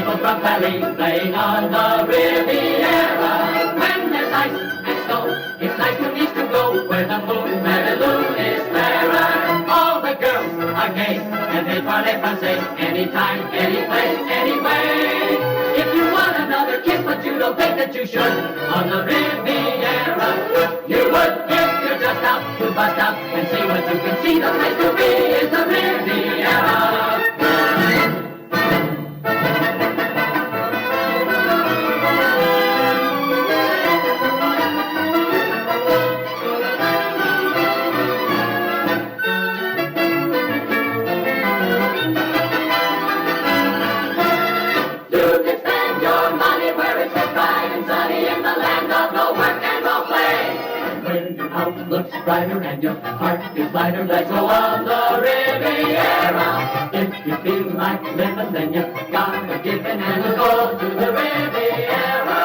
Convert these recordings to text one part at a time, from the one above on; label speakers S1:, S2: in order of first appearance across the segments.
S1: people from Paris playing on the Riviera. When there's ice and snow, it's nice to meet to go where the moon, where the moon is fairer. All the girls are gay and they parley français anytime, any place, anyway. If you want another kiss but you don't think that you should on the Riviera, you would if you're just out to bust out and see what you can see. The place to be is the Riviera. Looks brighter and your heart is lighter. Let's go on the Riviera. If you feel like living, then you gotta give in and we'll go to the Riviera.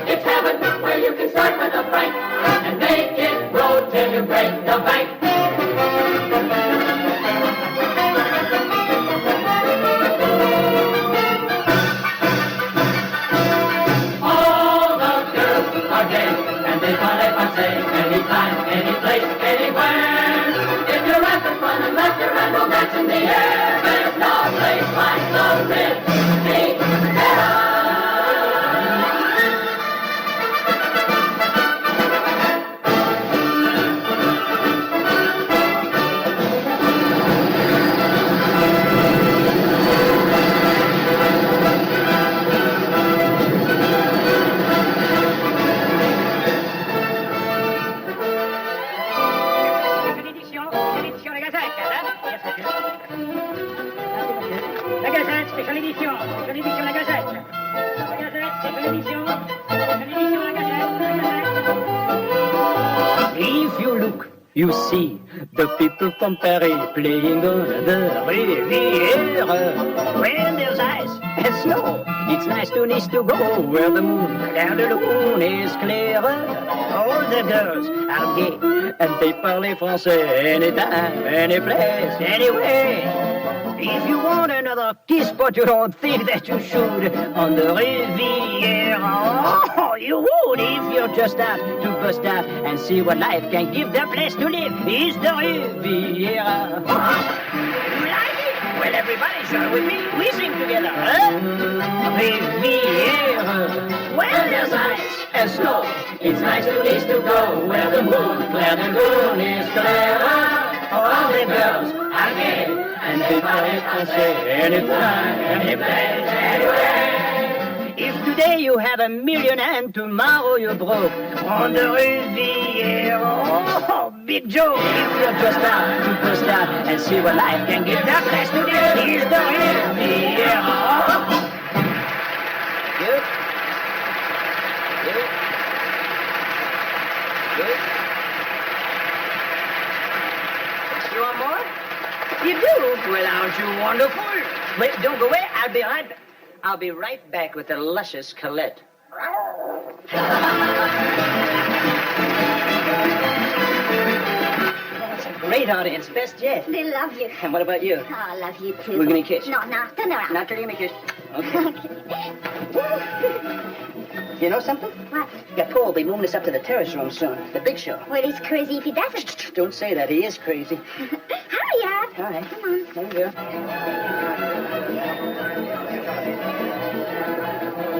S1: It's heaven where you can start with a franc and make it grow till you break the bank. Anytime, any place, anywhere. If you're having fun and laughter and romance in the air, there's no place like the Riviera. If you look, you see the people from Paris playing on the Riviera. When there's ice and snow, it's nice to go where the moon and the lagoon is clearer. All the girls are gay and they parley français anytime, any place, anyway. If you want another kiss, but you don't think that you should on the Riviera, oh, you would if you're just out to bust out and see what life can give. The place to live is the Riviera. You like it? Well, everybody, sure with me. We sing together, huh? Riviera. Well, there's ice and snow. It's nice to go where the moon is clearer. All the girls are gay. And they parley français anytime, any place, anywhere. If today you have $1 million and tomorrow you're broke on the Riviera, oh, big joke. If you're just out to bust out and see what life can give, that place to live is the Riviera. Good. Good. Good. You want more? You do? Well, aren't you wonderful? Wait, don't go away. I'll be right back with the luscious Colette. That's a great audience. Best yet.
S2: They love you.
S1: And what about you?
S2: Oh, I love you too.
S1: We're gonna kiss.
S2: No, turn around.
S1: Not till you give me a kiss. Okay. You know something?
S2: What?
S1: Yeah, Paul will be moving us up to the terrace room soon. The big show.
S2: Well, he's crazy if he doesn't.
S1: Don't say that. He is crazy.
S2: Hurry up.
S1: All right.
S2: Come on.
S1: There we go.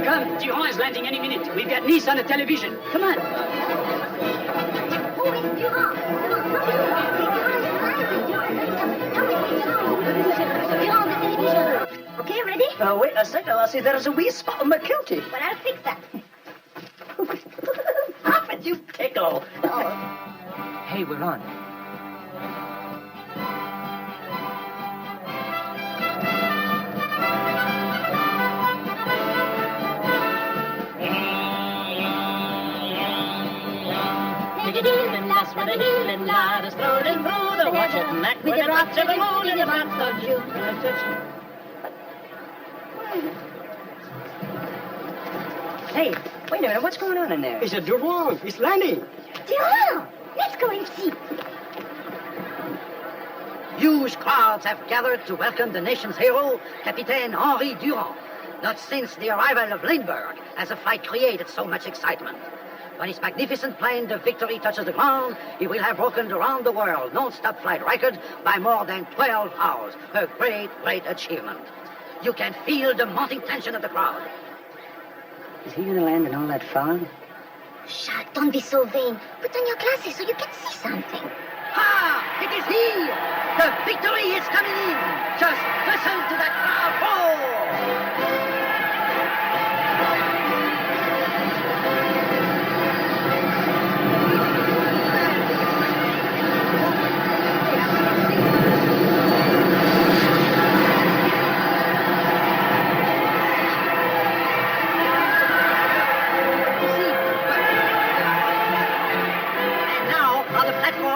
S1: Come, Duran is landing any minute. We've got Nice on the television. Come on.
S2: Oh, it's Duran. Duran, the television. Okay, ready?
S1: Wait a second. I'll see there's a wee spot on McKelty.
S2: Well, I'll fix that.
S1: Stop it, you tickle.
S2: Oh.
S1: Hey, we're on.
S2: Diggity-doo, last one, a-doo, lad is strolling through the watch at night with the drops of the moon in the month of June.
S1: Hey, Wait a minute, what's going on in there?
S3: It's a Duran. It's landing.
S2: Duran! Let's go and see.
S4: Huge crowds have gathered to welcome the nation's hero, Captain Henri Duran. Not since the arrival of Lindbergh has the flight created so much excitement. When his magnificent plane, the Victory, touches the ground, he will have broken around the world non-stop flight record by more than 12 hours. A great, great achievement. You can feel the mounting tension of the crowd.
S1: Is he going to land in all that fog?
S2: Shut, don't be so vain. Put on your glasses so you can see something.
S4: Ha! It is he! The Victory is coming in! Just listen to that crowd roar!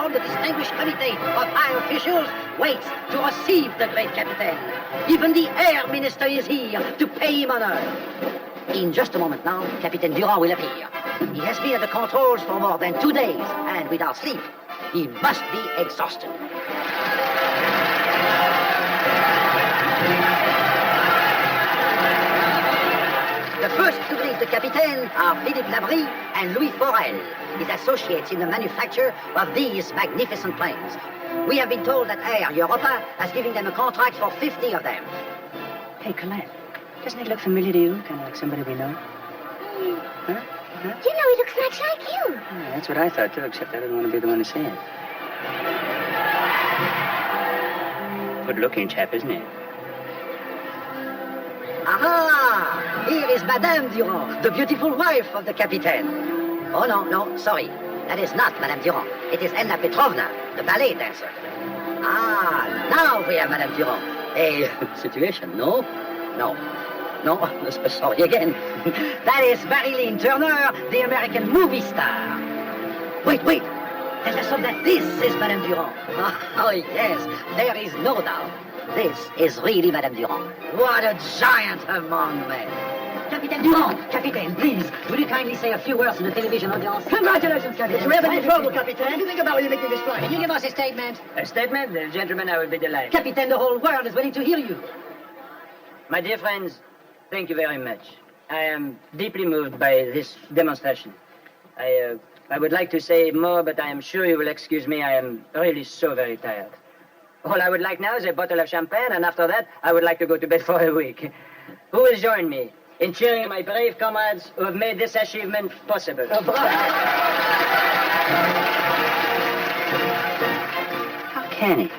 S4: The distinguished committee of high officials waits to receive the great captain. Even the air minister is here to pay him honor. In just a moment now, Captain Duran will appear. He has been at the controls for more than 2 days, and without sleep, he must be exhausted. The first to greet the Capitaine are Philippe Labrie and Louis Forel, his associates in the manufacture of these magnificent planes. We have been told that Air Europa has given them a contract for 50 of them.
S1: Hey, Colette, doesn't he look familiar to you? Kind of like somebody we know? Huh?
S2: You know, he looks much like you.
S1: Yeah, that's what I thought, too, except I didn't want to be the one to say it. Good-looking chap, isn't he?
S4: Aha! Here is Madame Duran, the beautiful wife of the Capitaine. Oh, no, sorry. That is not Madame Duran. It is Anna Petrovna, the ballet dancer. Ah, now we have Madame Duran. A situation, no? No, sorry again. That is Marilyn Turner, the American movie star. Wait. Tell us that this is Madame Duran. Oh, yes, there is no doubt. This is really Madame Duran. What a giant among men. Captain Duran, Captain, please, will you kindly say a few words to the television audience?
S3: Congratulations, Captain. We have any trouble, Captain. What do you think about you making this flight?
S4: Can you give us a statement?
S1: A statement? Gentlemen, I would be delighted.
S4: Captain, the whole world is waiting to hear you.
S1: My dear friends, thank you very much. I am deeply moved by this demonstration. I would like to say more, but I am sure you will excuse me. I am really so very tired. All I would like now is a bottle of champagne, and after that, I would like to go to bed for a week. Who will join me in cheering my brave comrades who have made this achievement possible? How can he?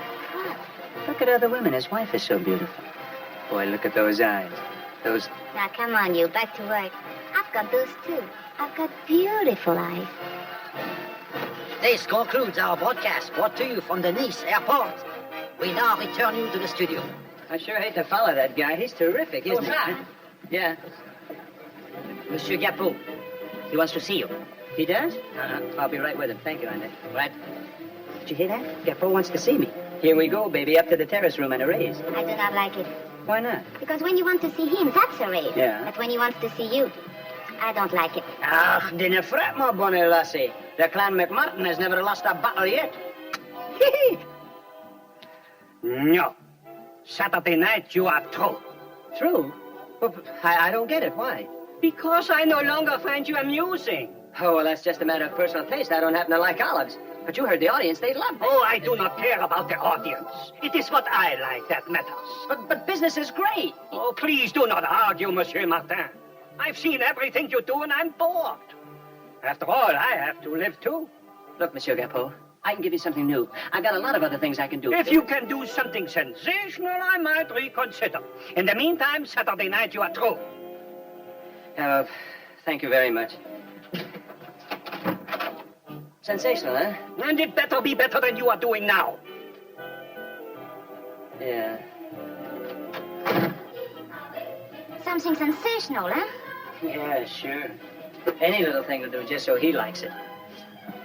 S1: Look at other women. His wife is so beautiful. Boy, look at those eyes. Those...
S2: Now, come on, you. Back to work. I've got those, too. I've got beautiful eyes.
S4: This concludes our broadcast brought to you from the Nice airport. We now return you to the studio.
S1: I sure hate to follow that guy. He's terrific, isn't he? Yeah.
S4: Monsieur Gapeau, he wants to see you.
S1: He does? I'll be right with him. Thank you, Andy.
S4: Right?
S1: Did you hear that? Gapeau wants to see me. Here we go, baby, up to the terrace room and a raise.
S2: I do not like it.
S1: Why not?
S2: Because when you want to see him, that's a raise.
S1: Yeah.
S2: But when he wants to see you, I don't like it.
S1: Ah, dinna fret, my bonny lassie. The Clan McMartin has never lost a battle yet.
S3: No. Saturday night, you are through.
S1: True? But I don't get it. Why?
S3: Because I no longer find you amusing.
S1: Oh, well, that's just a matter of personal taste. I don't happen to like olives. But you heard the audience. They loved it.
S3: Oh, I do not care about the audience. It is what I like that matters.
S1: But business is great.
S3: Oh, please do not argue, Monsieur Martin. I've seen everything you do, and I'm bored. After all, I have to live, too.
S1: Look, Monsieur Gapeau, I can give you something new. I've got a lot of other things I can do.
S3: If you can do something sensational, I might reconsider. In the meantime, Saturday night, you are through.
S1: Thank you very much. Sensational, huh?
S3: And it better be better than you are doing now.
S1: Yeah.
S2: Something sensational, huh?
S1: Yeah, sure. Any little thing will do, just so he likes it.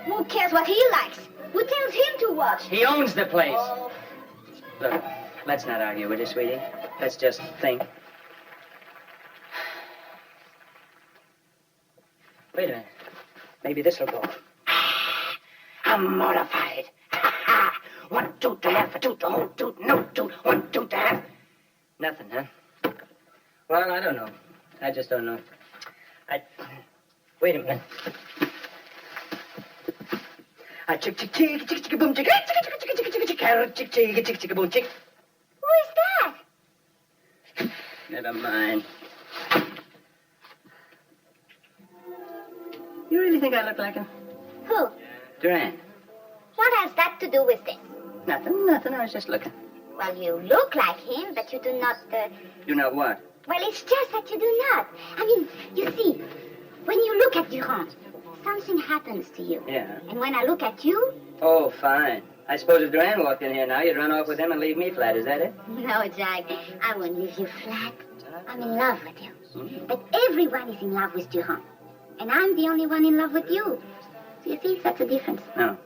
S2: Who cares what he likes? Who tells him to watch?
S1: He owns the place. Look, let's not argue, will you, sweetie? Let's just think.
S3: Maybe this'll go. I'm mortified. 1, 2 to half, a toot, a whole toot, no toot, 1, 2 to half. Nothing, huh? Well, I don't know. I just don't know. Wait a minute. Chick, chick, chick, chick, chick, boom, chick, chick, chick, chick, chick, chick, chick, carrot, chick, chick, chick, chick, boom, chick.
S2: Who is that?
S3: Never mind. You really think I look like him?
S2: Who?
S3: Duran.
S2: What has that to do with this?
S3: Nothing. I was just looking.
S2: Well, you look like him, but you do not...
S3: You know what?
S2: Well, it's just that you do not. I mean, you see, when you look at Duran, something happens to you.
S3: Yeah.
S2: And when I look at you...
S3: Oh, fine. I suppose if Duran walked in here now, you'd run off with him and leave me flat. Is that it?
S2: No, Jack, I won't leave you flat. I'm in love with you. But everyone is in love with Duran. And I'm the only one in love with you. Do you think that's a difference?
S3: No.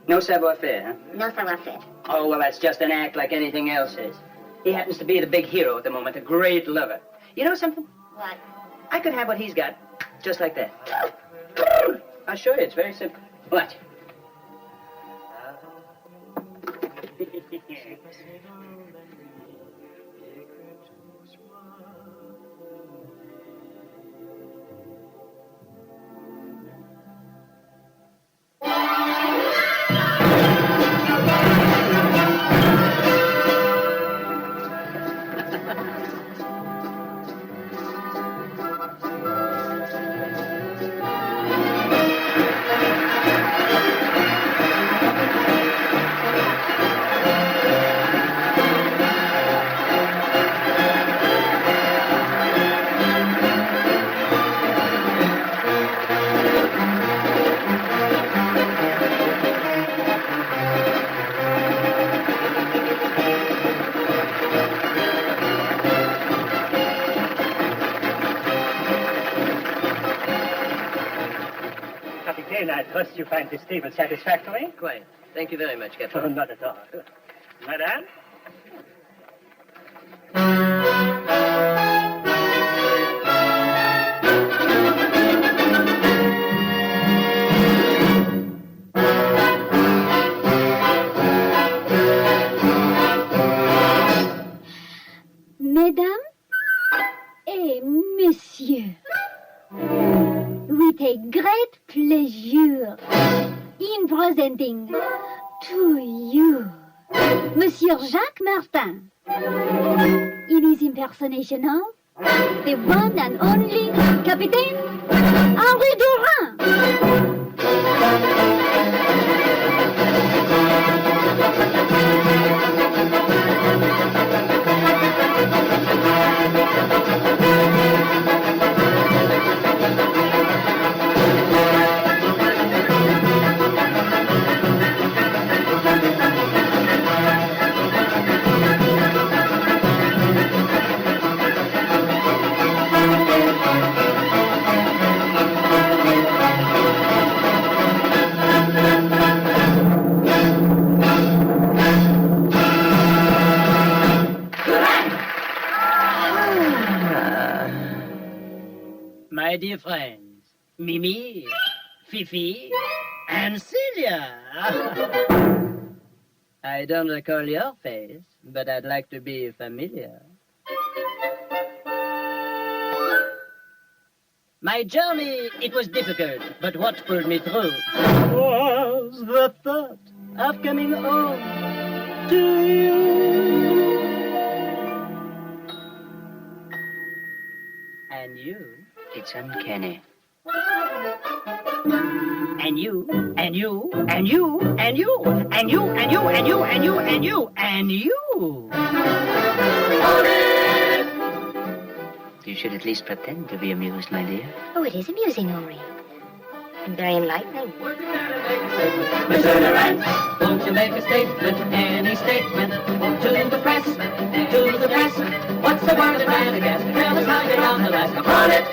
S3: No savoir-faire, huh?
S2: No savoir-faire.
S3: Oh, well, that's just an act like anything else is. He happens to be the big hero at the moment, a great lover. You know something?
S2: What?
S3: I could have what he's got, just like that. I'll show you. It's very simple. Watch.
S5: Captain, I trust you find this table satisfactory?
S3: Quite. Thank you very much, Captain.
S5: Oh, not at all. Madame?
S2: Mesdames et messieurs, we take great pleasure in presenting to you Monsieur Jacques Martin in his impersonation of the one and only Captain Henri Duran.
S1: My dear friends, Mimi, Fifi, and Celia. I don't recall your face, but I'd like to be familiar. My journey, it was difficult, but what pulled me through was the thought of coming home to you. And you.
S3: It's uncanny.
S1: And you, and you, and you, and you, and you, and you, and you, and you, and you, and you.
S3: You should at least pretend to be amused, my dear.
S2: Oh, it is amusing, Henri. And very enlightening.
S1: Mr. Duran, won't you make a statement, any statement, to the press, to the press? What's the word that ran against? Tell us how you found the last upon it.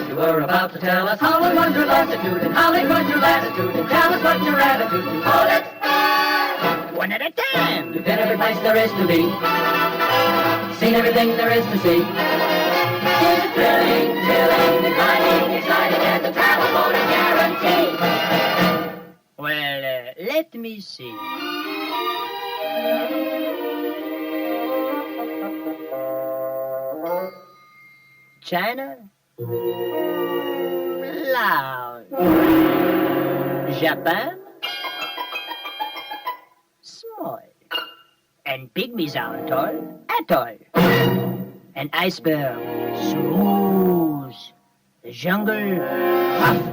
S1: You were about to tell us how long your latitude and how late was your latitude, and tell us what your attitude to hold it. One at a time. You've been every place there is to be, seen everything there is to see.
S3: Thrilling, thrilling, exciting, exciting as a travel motor guarantee.
S1: Well, let me see. China? Loud. Japan? Small. And pygmies aren't tall at all. An iceberg, smooth. The jungle, rough.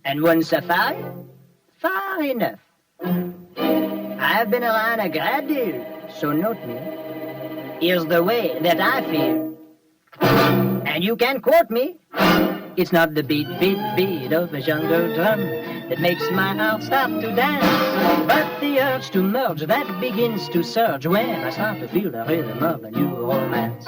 S1: And one safari, far enough. I've been around a great deal, so note me. Here's the way that I feel. And you can quote me. It's not the beat, beat, beat of a jungle drum that makes my heart start to dance, but the urge to merge that begins to surge when I start to feel the rhythm of a new romance.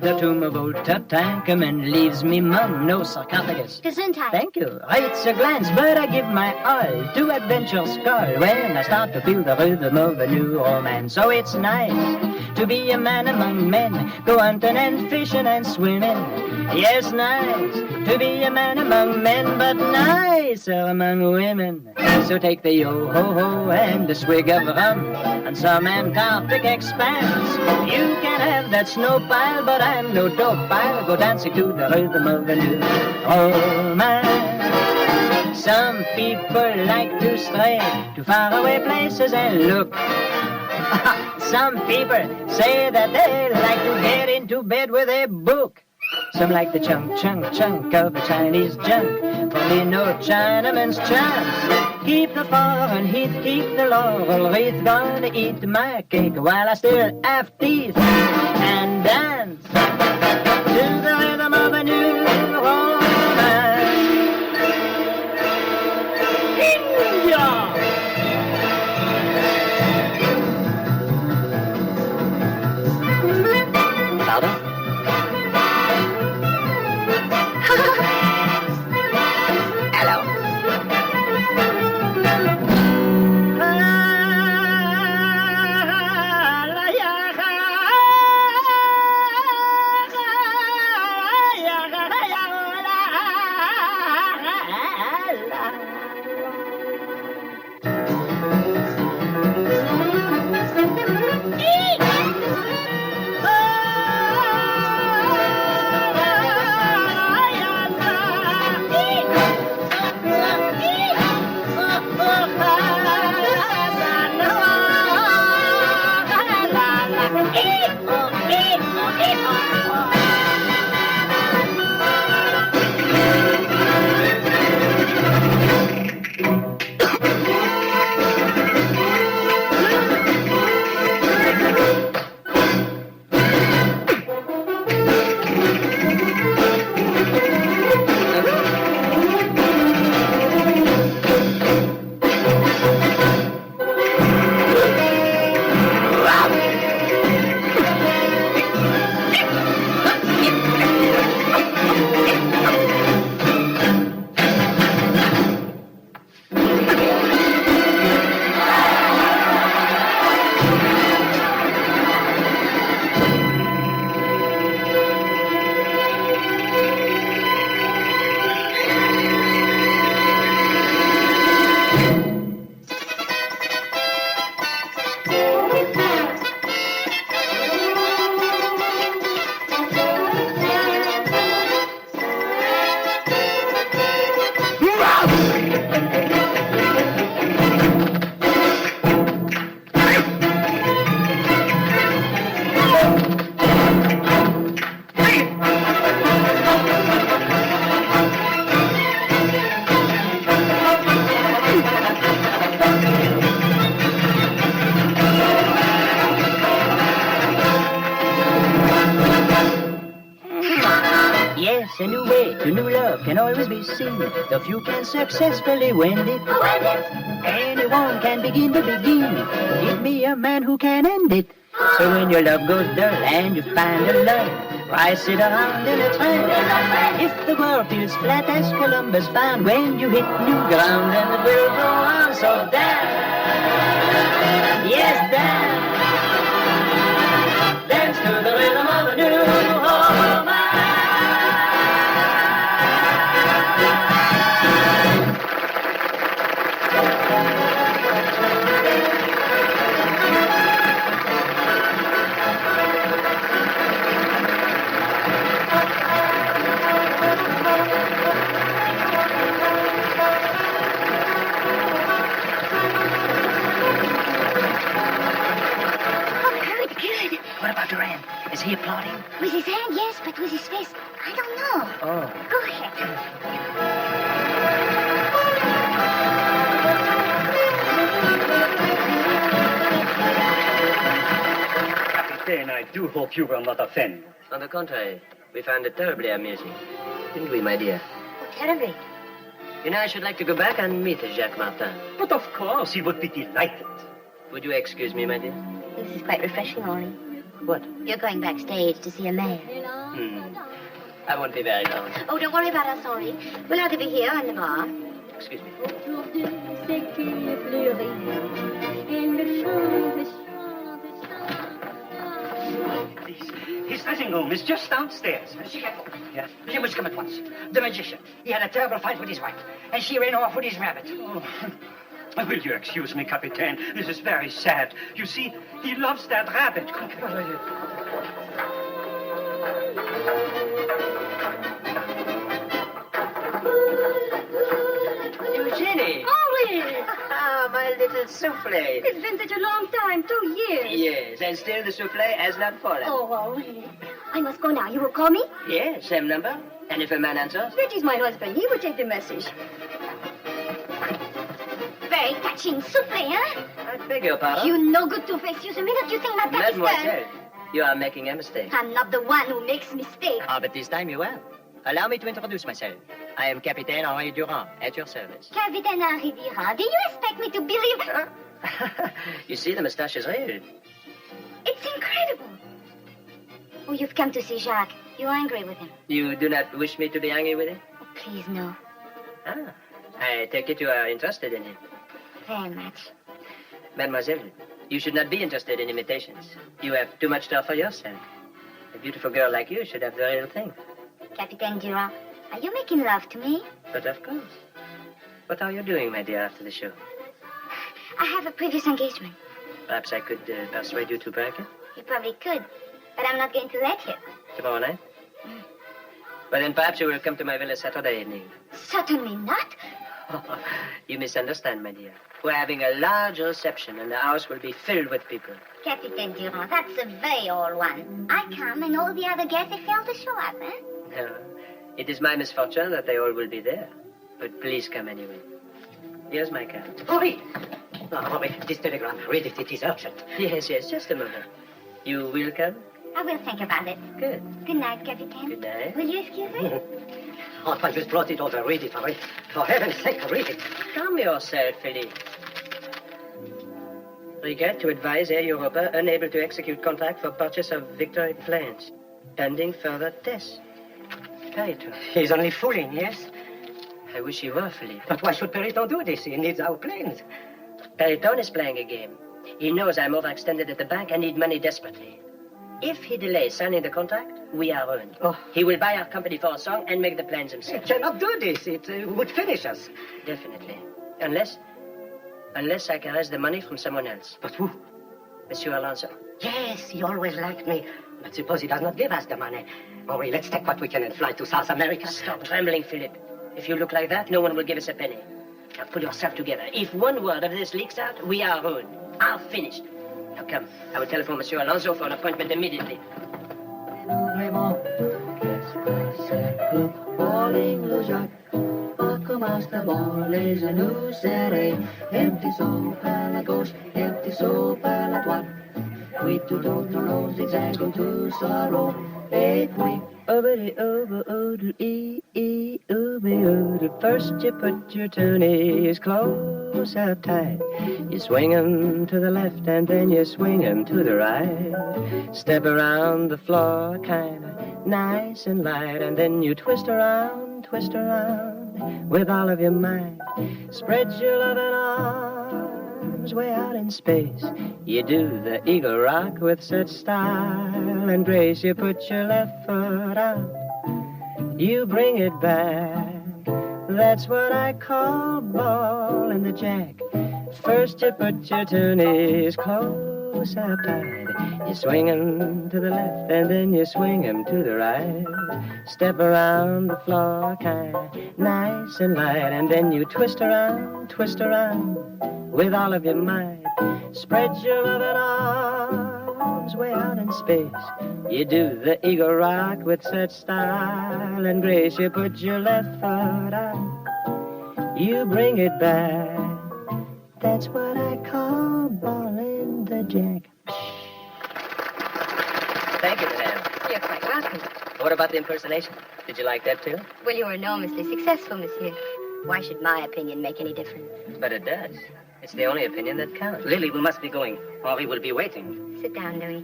S1: The tomb of old Tutankhamun leaves me mum, no sarcophagus.
S2: Gesundheit.
S1: Thank you. It's a glance, but I give my all to adventure's call when I start to feel the rhythm of a new romance. So it's nice to be a man among men, go hunting and fishing and swimming. Yes, nice to be a man among men, but nicer among women. So take the yo-ho-ho and a swig of rum on some Antarctic expanse. You can have that snow pile, but I'm no dope pile. Go dancing to the rhythm of a new romance. Some people like to stray to faraway places and look. Some people say that they like to get into bed with a book. Some like the chunk, chunk, chunk of a Chinese junk. For me, no Chinaman's chance. Keep the foreign heat, keep the laurel wreath. Gonna eat my cake while I still have teeth. And dance to the rhythm of a new romance. India! Pardon? Hello. A new way to new love can always be seen. The few can successfully win it. Anyone can begin to begin. Give me a man who can end it. So when your love goes dull and you find a love, why sit around in a trance? If the world feels flat as Columbus found when you hit new ground, then it will go on. So dance, yes dance, dance to the rhythm of
S3: What about Duran? Is he applauding?
S2: With his hand, yes, but with his face, I don't know.
S3: Oh.
S2: Go ahead.
S5: Captain, I do hope you will not offend.
S3: On the contrary, we found it terribly amusing. Didn't we, my dear?
S2: Oh, terribly.
S3: You know, I should like to go back and meet Jacques Martin.
S5: But of course, he would be delighted.
S3: Would you excuse me, my dear?
S2: This is quite refreshing, Henri.
S3: What?
S2: You're going backstage to see a man.
S3: I won't be very long.
S2: Oh, don't worry about us, Henri. We'll either be here or in the bar.
S3: Excuse me.
S5: His dressing room is just downstairs.
S4: Yes. You must come at once. The magician. He had a terrible fight with his wife, and she ran off with his rabbit.
S5: Oh. Will you excuse me, Captain? This is very sad. You see, he loves that rabbit.
S3: Eugenie!
S2: Henri!
S3: Ah, my little souffle.
S2: It's been such a long time, 2 years.
S3: Yes, and still the souffle has not fallen.
S2: Oh, Henri. I must go now. You will call me?
S3: Yes, same number. And if a man answers?
S2: That is my husband. He will take the message. Very touching souffle, huh?
S3: I beg your pardon.
S2: You no good two-face. You the minute you think my back is
S3: Mademoiselle, you are making a mistake.
S2: I'm not the one who makes mistakes.
S3: Ah, but this time you will. Allow me to introduce myself. I am Capitaine Henri Duran, at your service.
S2: Captain Henri Duran, do you expect me to believe...
S3: You see, the moustache is real.
S2: It's incredible. Oh, you've come to see Jacques. You're angry with him.
S3: You do not wish me to be angry with him?
S2: Oh, please, no.
S3: Ah, I take it you are interested in him.
S2: Very much.
S3: Mademoiselle, you should not be interested in imitations. You have too much to offer yourself. A beautiful girl like you should have the real thing.
S2: Captain Duran, are you making love to me?
S3: But of course. What are you doing, my dear, after the show?
S2: I have a previous engagement.
S3: Perhaps I could persuade you to break it?
S2: You probably could, but I'm not going to let you.
S3: Tomorrow night? Well, then perhaps you will come to my villa Saturday evening.
S2: Certainly not.
S3: You misunderstand, my dear. We're having a large reception, and the house will be filled with people.
S2: Captain Duran, that's a very old one. I come and all the other guests, they fail to show up, eh?
S3: No, it is my misfortune that they all will be there. But please come anyway. Here's my card.
S4: Henri! Oh, Henri, this telegram. Read it. It is urgent.
S3: Yes, just a moment. You will come?
S2: I will think about it.
S3: Good.
S2: Good night, Captain.
S3: Good night.
S2: Will you excuse me?
S4: Antoine just brought it over. Read it, Henri. For heaven's sake, read it.
S3: Calm yourself, Philippe. Regret to advise Air Europa unable to execute contract for purchase of Victory planes. Pending further tests. Periton.
S4: He's only fooling, yes?
S3: I wish he were, Philippe.
S4: But why should Periton do this? He needs our planes.
S3: Periton is playing a game. He knows I'm overextended at the bank and need money desperately. If he delays signing the contract, we are ruined.
S4: Oh.
S3: He will buy our company for a song and make the plans
S4: He
S3: himself.
S4: cannot do this. It would finish us.
S3: Definitely. Unless I can raise the money from someone else.
S4: But who?
S3: Monsieur Alonso.
S4: Yes, he always liked me. But suppose he does not give us the money. Henri, let's take what we can and fly to South America.
S3: Stop trembling, Philip. If you look like that, no one will give us a penny. Now pull yourself together. If one word of this leaks out, we are ruined. Are finished. Now come. I will telephone Monsieur Alonso for an appointment immediately.
S6: Commence d'abord les genoux serrés, un petit saut à la gauche, un petit saut à la droite, puis tout autour nos zigzags en tout sorrow, et puis
S1: First you put your toonies close up tight. You swing 'em to the left and then you swing 'em to the right. Step around the floor kinda nice and light, and then you twist around with all of your might. Spread your loving arms way out in space. You do the eagle rock with such style and grace. You put your left foot out, you bring it back. That's what I call ball in the jack. First you put your toonies close up tight. You swing 'em to the left and then you swing 'em to the right. Step around the floor kinda nice and light, and then you twist around with all of your might. Spread your loving arms way out in in space. You do the eagle rock with such style and grace. You put your left foot out, you bring it back. That's what I call ballin' the jack.
S3: Thank you, madame.
S7: You're quite welcome.
S3: What about the impersonation? Did you like that, too?
S7: Well, you were enormously successful, monsieur. Why should my opinion make any difference?
S3: But it does. It's the only opinion that counts.
S4: Lily, we must be going. Henri will be waiting.
S7: Sit down, Louis.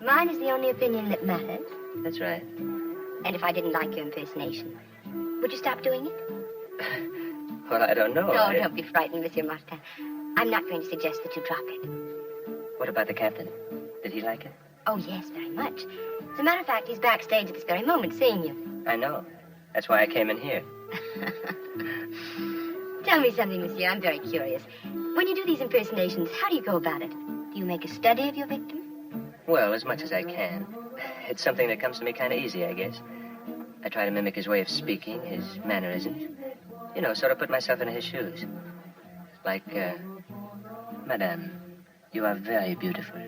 S7: Mine is the only opinion that matters.
S3: That's right.
S7: And if I didn't like your impersonation, would you stop doing it?
S3: Well, I don't know.
S7: No, don't be frightened, Monsieur Martin. I'm not going to suggest that you drop it.
S3: What about the captain? Did he like it?
S7: Oh, yes, very much. As a matter of fact, he's backstage at this very moment seeing you.
S3: I know. That's why I came in here.
S7: Tell me something, monsieur. I'm very curious. When you do these impersonations, how do you go about it? Do you make a study of your victim?
S3: Well, as much as I can. It's something that comes to me kind of easy, I guess. I try to mimic his way of speaking, his mannerisms. You know, sort of put myself in his shoes. Like, Madame, you are very beautiful.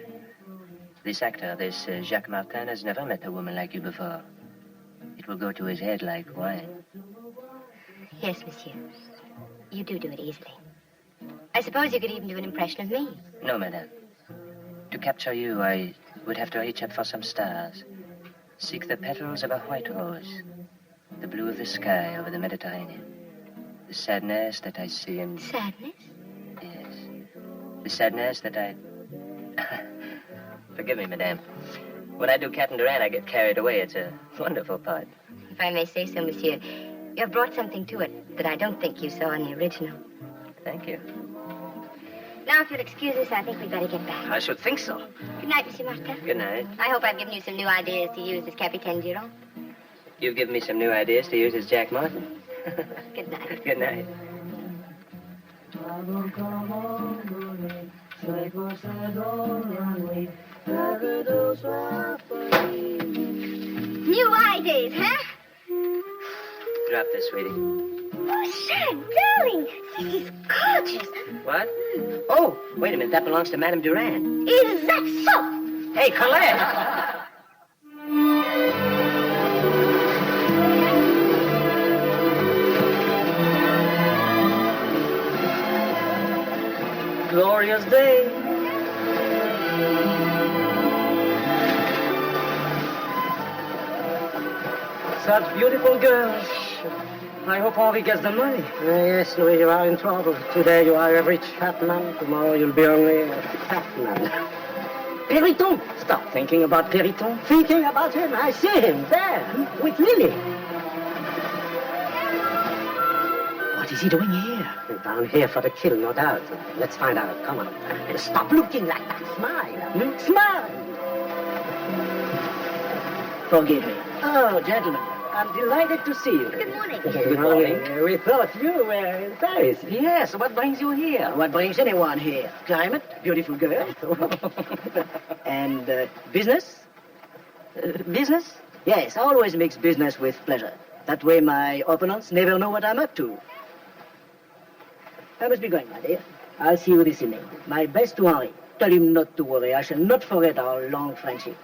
S3: This actor, this Jacques Martin, has never met a woman like you before. It will go to his head like wine.
S7: Yes, monsieur. You do it easily. I suppose you could even do an impression of me.
S3: No, Madame. To capture you, I would have to reach up for some stars. Seek the petals of a white rose. The blue of the sky over the Mediterranean. The sadness that I see in...
S7: Sadness?
S3: Yes. The sadness that I... Forgive me, Madame. When I do Captain Duran, I get carried away. It's a wonderful part.
S7: If I may say so, monsieur, you've brought something to it that I don't think you saw in the original.
S3: Thank you.
S7: Now, if you'll excuse us, I think we'd better get back.
S4: I should think so.
S7: Good night, Monsieur Martin.
S3: Good night.
S7: I hope I've given you some new ideas to use as Capitaine Duran.
S3: You've given me some new ideas to use as Jack Martin.
S7: Good night.
S3: Good night.
S2: New ideas, huh?
S3: Drop this, sweetie.
S2: Oh, Shag, darling, this is gorgeous.
S3: What? Oh, wait a minute. That belongs to Madame Duran.
S2: Is that so?
S4: Hey, Colette!
S1: Glorious day. Such beautiful girls. I hope Henri gets the money.
S4: Yes, Louis, you are in trouble. Today you are a rich fat man. Tomorrow you'll be only a fat man. Periton!
S1: Stop thinking about Periton.
S4: Thinking about him, I see him there, with Lily.
S1: What is he doing here?
S4: Down here for the kill, no doubt. Let's find out. Come on. Stop looking like that. Smile. Smile!
S1: Forgive me.
S4: Oh, gentlemen, I'm delighted to see you.
S2: Good morning.
S4: Good morning. We thought you were in Paris.
S1: Yes, what brings you here?
S4: What brings anyone here? Climate, beautiful girl. And business?
S1: Business?
S4: Yes, I always mix business with pleasure. That way my opponents never know what I'm up to. I must be going, my dear. I'll see you this evening. My best to Henri. Tell him not to worry. I shall not forget our long friendship.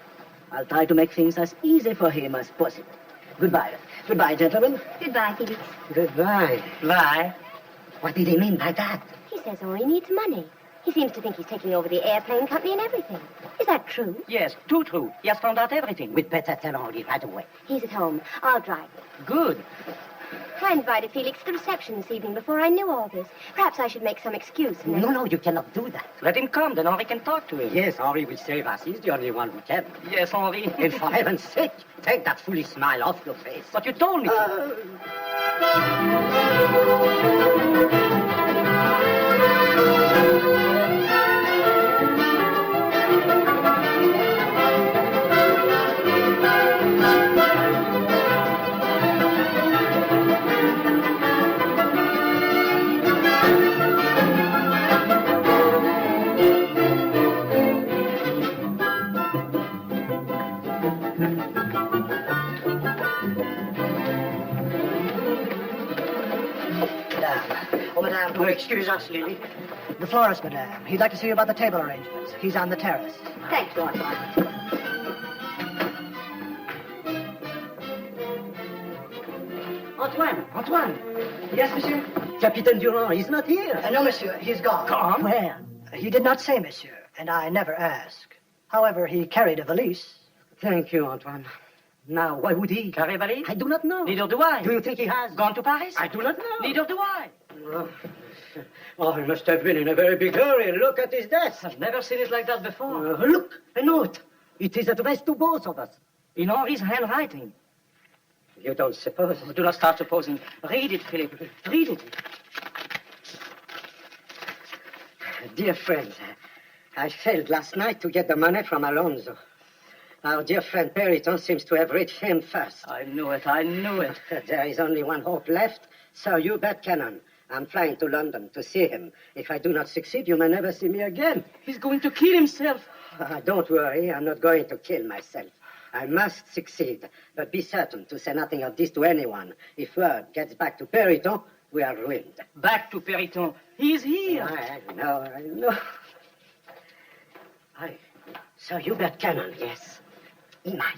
S4: I'll try to make things as easy for him as possible. Goodbye. Goodbye, gentlemen.
S7: Goodbye, Felix.
S4: Goodbye. Bye. What did he mean by that?
S7: He says Henri needs money. He seems to think he's taking over the airplane company and everything. Is that true?
S1: Yes, too true. He has found out everything.
S4: We'd better tell Henri right away.
S7: He's at home. I'll drive.
S1: Good.
S7: I invited Felix to the reception this evening before I knew all this. Perhaps I should make some excuse. And then...
S4: No, you cannot do that.
S1: Let him come, then Henri can talk to him.
S4: Yes, Henri will save us. He's the only one who can.
S1: Yes, Henri.
S4: And for heaven's sake, take that foolish smile off your face.
S1: But you told me to.
S4: Oh, excuse us, Lily. The florist, madame. He'd like to see you about the table arrangements. He's on the terrace.
S7: Thanks, Lord.
S4: Antoine.
S3: Antoine. Yes, monsieur?
S4: Capitaine Duran is not here.
S8: No, monsieur, he's gone.
S3: Gone?
S4: Where?
S8: He did not say, monsieur, and I never asked. However, he carried a valise.
S4: Thank you, Antoine. Now, why would he?
S3: Carré valise?
S4: I do not know.
S3: Neither do I.
S4: Do you think he has?
S3: Gone to Paris?
S4: I do not know.
S3: Neither do I.
S4: Oh, he must have been in a very big hurry. Look at his desk.
S3: I've never seen it like that before.
S4: Look, a note. It is addressed to both of us.
S3: In Henri's handwriting.
S4: You don't suppose?
S3: Do not start supposing. Read it, Philip. Read it.
S4: Dear friends, I failed last night to get the money from Alonso. Our dear friend Periton seems to have reached him first.
S3: I knew it. I knew it.
S4: There is only one hope left. Sir Hubert Cannon. I'm flying to London to see him. If I do not succeed, you may never see me again.
S3: He's going to kill himself.
S4: Don't worry, I'm not going to kill myself. I must succeed, but be certain to say nothing of this to anyone. If word gets back to Periton, we are ruined.
S3: Back to Periton. He's here.
S4: I know. Sir Hubert Cannon, yes. He might.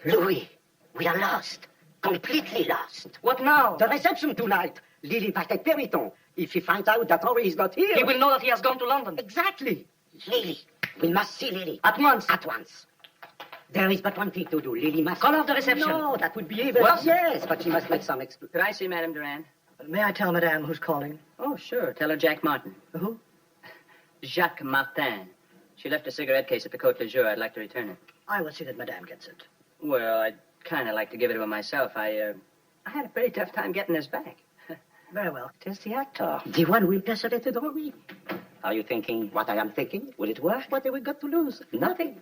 S4: Louis, we are lost. Completely lost.
S3: What now?
S4: The reception tonight. Lily invited Periton. If he finds out that Henri is not here...
S3: He will know that he has gone to London.
S4: Exactly. Lily. We must see Lily.
S3: At once.
S4: At once. There is but one thing to do. Lily must...
S3: Call off the reception.
S4: No, that would be even...
S3: What?
S4: Yes, but she must make some
S3: Could I see Madame Duran?
S8: May I tell Madame who's calling?
S3: Oh, sure. Tell her Jack Martin.
S8: Who?
S3: Jacques Martin. She left a cigarette case at the Côte d'Azur. I'd like to return it.
S8: I will see that Madame gets it.
S3: Well, I'd kind of like to give it to her myself. I had a pretty tough time getting this back.
S8: Very well.
S3: Tis the actor.
S4: The one who impersonated Henri.
S3: Are you thinking?
S4: What I am thinking?
S3: Will it work?
S4: What have we got to lose?
S3: Nothing.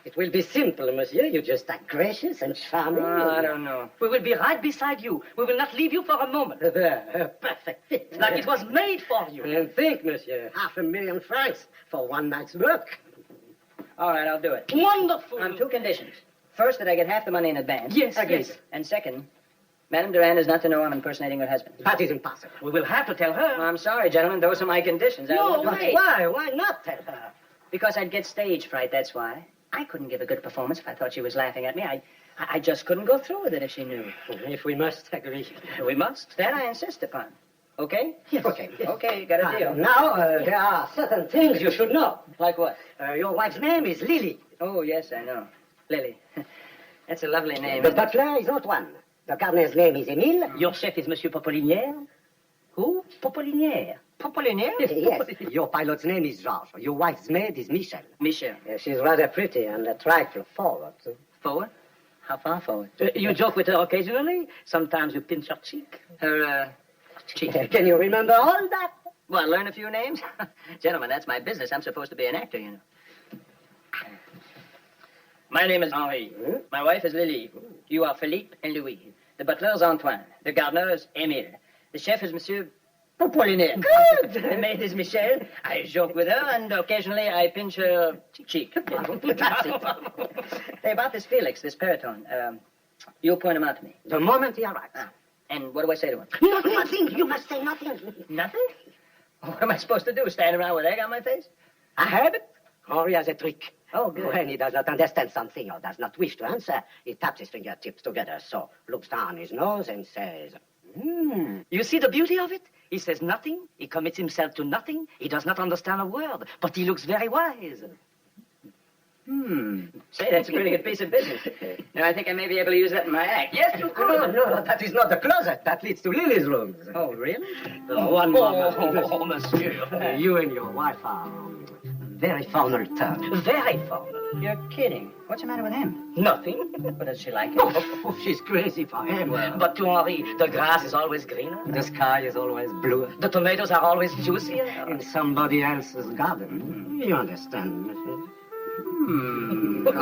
S4: It will be simple, monsieur. You just act gracious and charming.
S3: Oh, I don't know. We will be right beside you. We will not leave you for a moment.
S4: There, perfect fit.
S3: Like it was made for you.
S4: And think, monsieur, 500,000 francs for one night's work.
S3: All right, I'll do it.
S4: Wonderful.
S3: On two conditions. First, that I get half the money in advance.
S4: Yes,
S3: Agreed.
S4: yes.
S3: And second, Madame Duran is not to know I'm impersonating her husband.
S4: That is impossible.
S3: We will have to tell her. I'm sorry, gentlemen. Those are my conditions. I won't do it.
S4: Why? Why not tell her?
S3: Because I'd get stage fright, that's why. I couldn't give a good performance if I thought she was laughing at me. I just couldn't go through with it if she knew.
S4: If we must agree.
S3: We must. That I insist upon. Okay?
S4: Yes. Okay.
S3: Okay, got a deal.
S4: Now, there are certain things you should know.
S3: Like what?
S4: Your wife's name is Lily.
S3: Oh, yes, I know. Lily. That's a lovely name.
S4: The butler is Antoine. The gardener's name is Emile.
S3: Your chef is Monsieur Popolinière? Who? Popolinière. Popolinière?
S4: Yes. Your pilot's name is Georges. Your wife's maid is Michel.
S3: Michel.
S4: She's rather pretty and a trifle forward.
S3: Forward? How far forward? You joke with her occasionally? Sometimes you pinch her cheek? Her, cheek.
S4: Can you remember all that?
S3: Well, learn a few names? Gentlemen, that's my business. I'm supposed to be an actor, you know. My name is Henri. My wife is Lily. You are Philippe and Louis. The butler is Antoine. The gardener is Emile. The chef is Monsieur Popolinière. Good! The maid is Michel. I joke with her, and occasionally I pinch her cheek. Hey, about this Felix, this Periton, you'll point him out to me.
S4: The moment he arrives.
S3: And what do I say to him?
S4: Nothing. You must say nothing.
S3: Nothing? What am I supposed to do? Stand around with egg on my face?
S4: I have it. Henri has a trick.
S3: Oh, good.
S4: When he does not understand something or does not wish to answer, he taps his fingertips together, so looks down his nose and says,
S3: You see the beauty of it? He says nothing. He commits himself to nothing. He does not understand a word, but he looks very wise. Say, that's a pretty good piece of business. Now, I think I may be able to use that in my act. Yes, you could.
S4: No, that is not the closet. That leads to Lily's room.
S3: Oh, really?
S4: One moment.
S3: Oh, monsieur.
S4: You and your wife are very formal terms.
S3: Very formal. You're kidding. What's the matter with him? Nothing. But does she like him?
S4: Oh, she's crazy for him.
S3: But to Henri, the grass is always greener.
S4: The sky is always bluer.
S3: The tomatoes are always juicier.
S4: In somebody else's garden. You understand, monsieur?
S3: Good.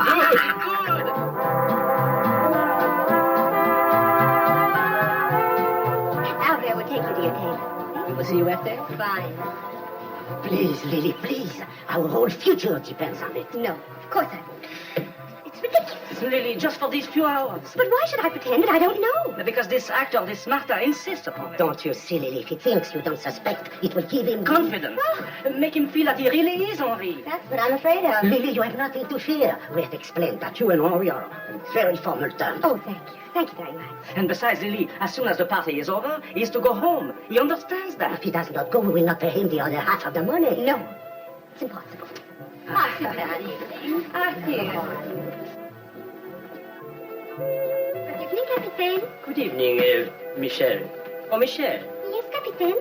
S7: Alfred will take you to your table.
S3: We will see you at there.
S7: Fine.
S4: Please, Lily, please. Our whole future depends on it.
S7: No, of course I won't. It's
S2: ridiculous.
S3: Lily, just for these few hours.
S2: But why should I pretend that I don't know?
S3: Because this actor, this Martha, insists upon it.
S4: Don't you see, Lily? If he thinks you don't suspect, it will give him
S3: Confidence. Make him feel that he really is Henri.
S2: That's what I'm afraid of.
S4: Lily, you have nothing to fear. We have explained that you and Henri are on very formal terms.
S2: Oh, thank you. Thank you very much.
S3: And besides, Lily, as soon as the party is over, he is to go home. He understands
S4: If
S3: that.
S4: he does not go, we will not pay him the other half of the money.
S2: No, it's impossible. Ah, sit down. Ah, here. Good evening, Capitaine.
S1: Good evening, Michel. Oh, Michel.
S2: Yes, Capitaine.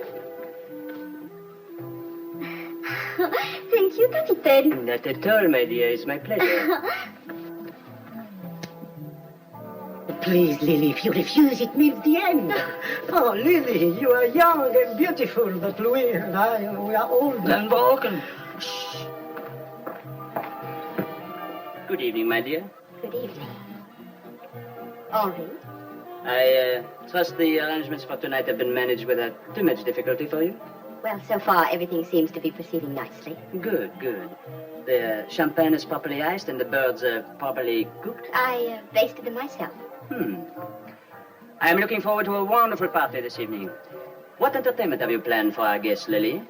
S2: Thank you, Capitaine.
S1: Not at all, my dear. It's my pleasure.
S4: Please, Lily, if you refuse, it means the end. Oh, Lily, you are young and beautiful, but Louis and I, we are old and broken.
S1: Good evening, my dear.
S2: Good evening. Henri?
S1: I trust the arrangements for tonight have been managed without too much difficulty for you?
S7: Well, so far, everything seems to be proceeding nicely.
S1: Good, good. The champagne is properly iced and the birds are properly cooked?
S7: I basted them myself.
S1: I am looking forward to a wonderful party this evening. What entertainment have you planned for our guest, Lily?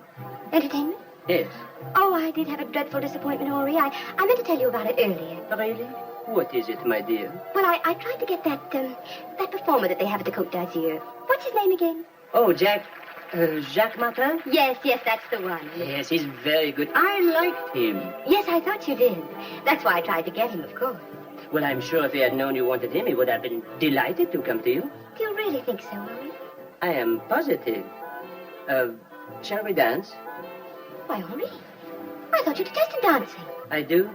S7: Entertainment?
S1: Yes.
S7: Oh, I did have a dreadful disappointment, Henri. I meant to tell you about it earlier.
S1: Really? What is it, my dear?
S7: Well, I tried to get that performer that they have at the Côte d'Azur. What's his name again?
S1: Oh, Jacques Martin?
S7: Yes, that's the one.
S1: Yes, he's very good. I liked him.
S7: Yes, I thought you did. That's why I tried to get him, of course.
S1: Well, I'm sure if he had known you wanted him, he would have been delighted to come to you.
S7: Do you really think so, Henri?
S1: I am positive. Shall we dance?
S7: Why, Henri? I thought you detested dancing.
S1: I do?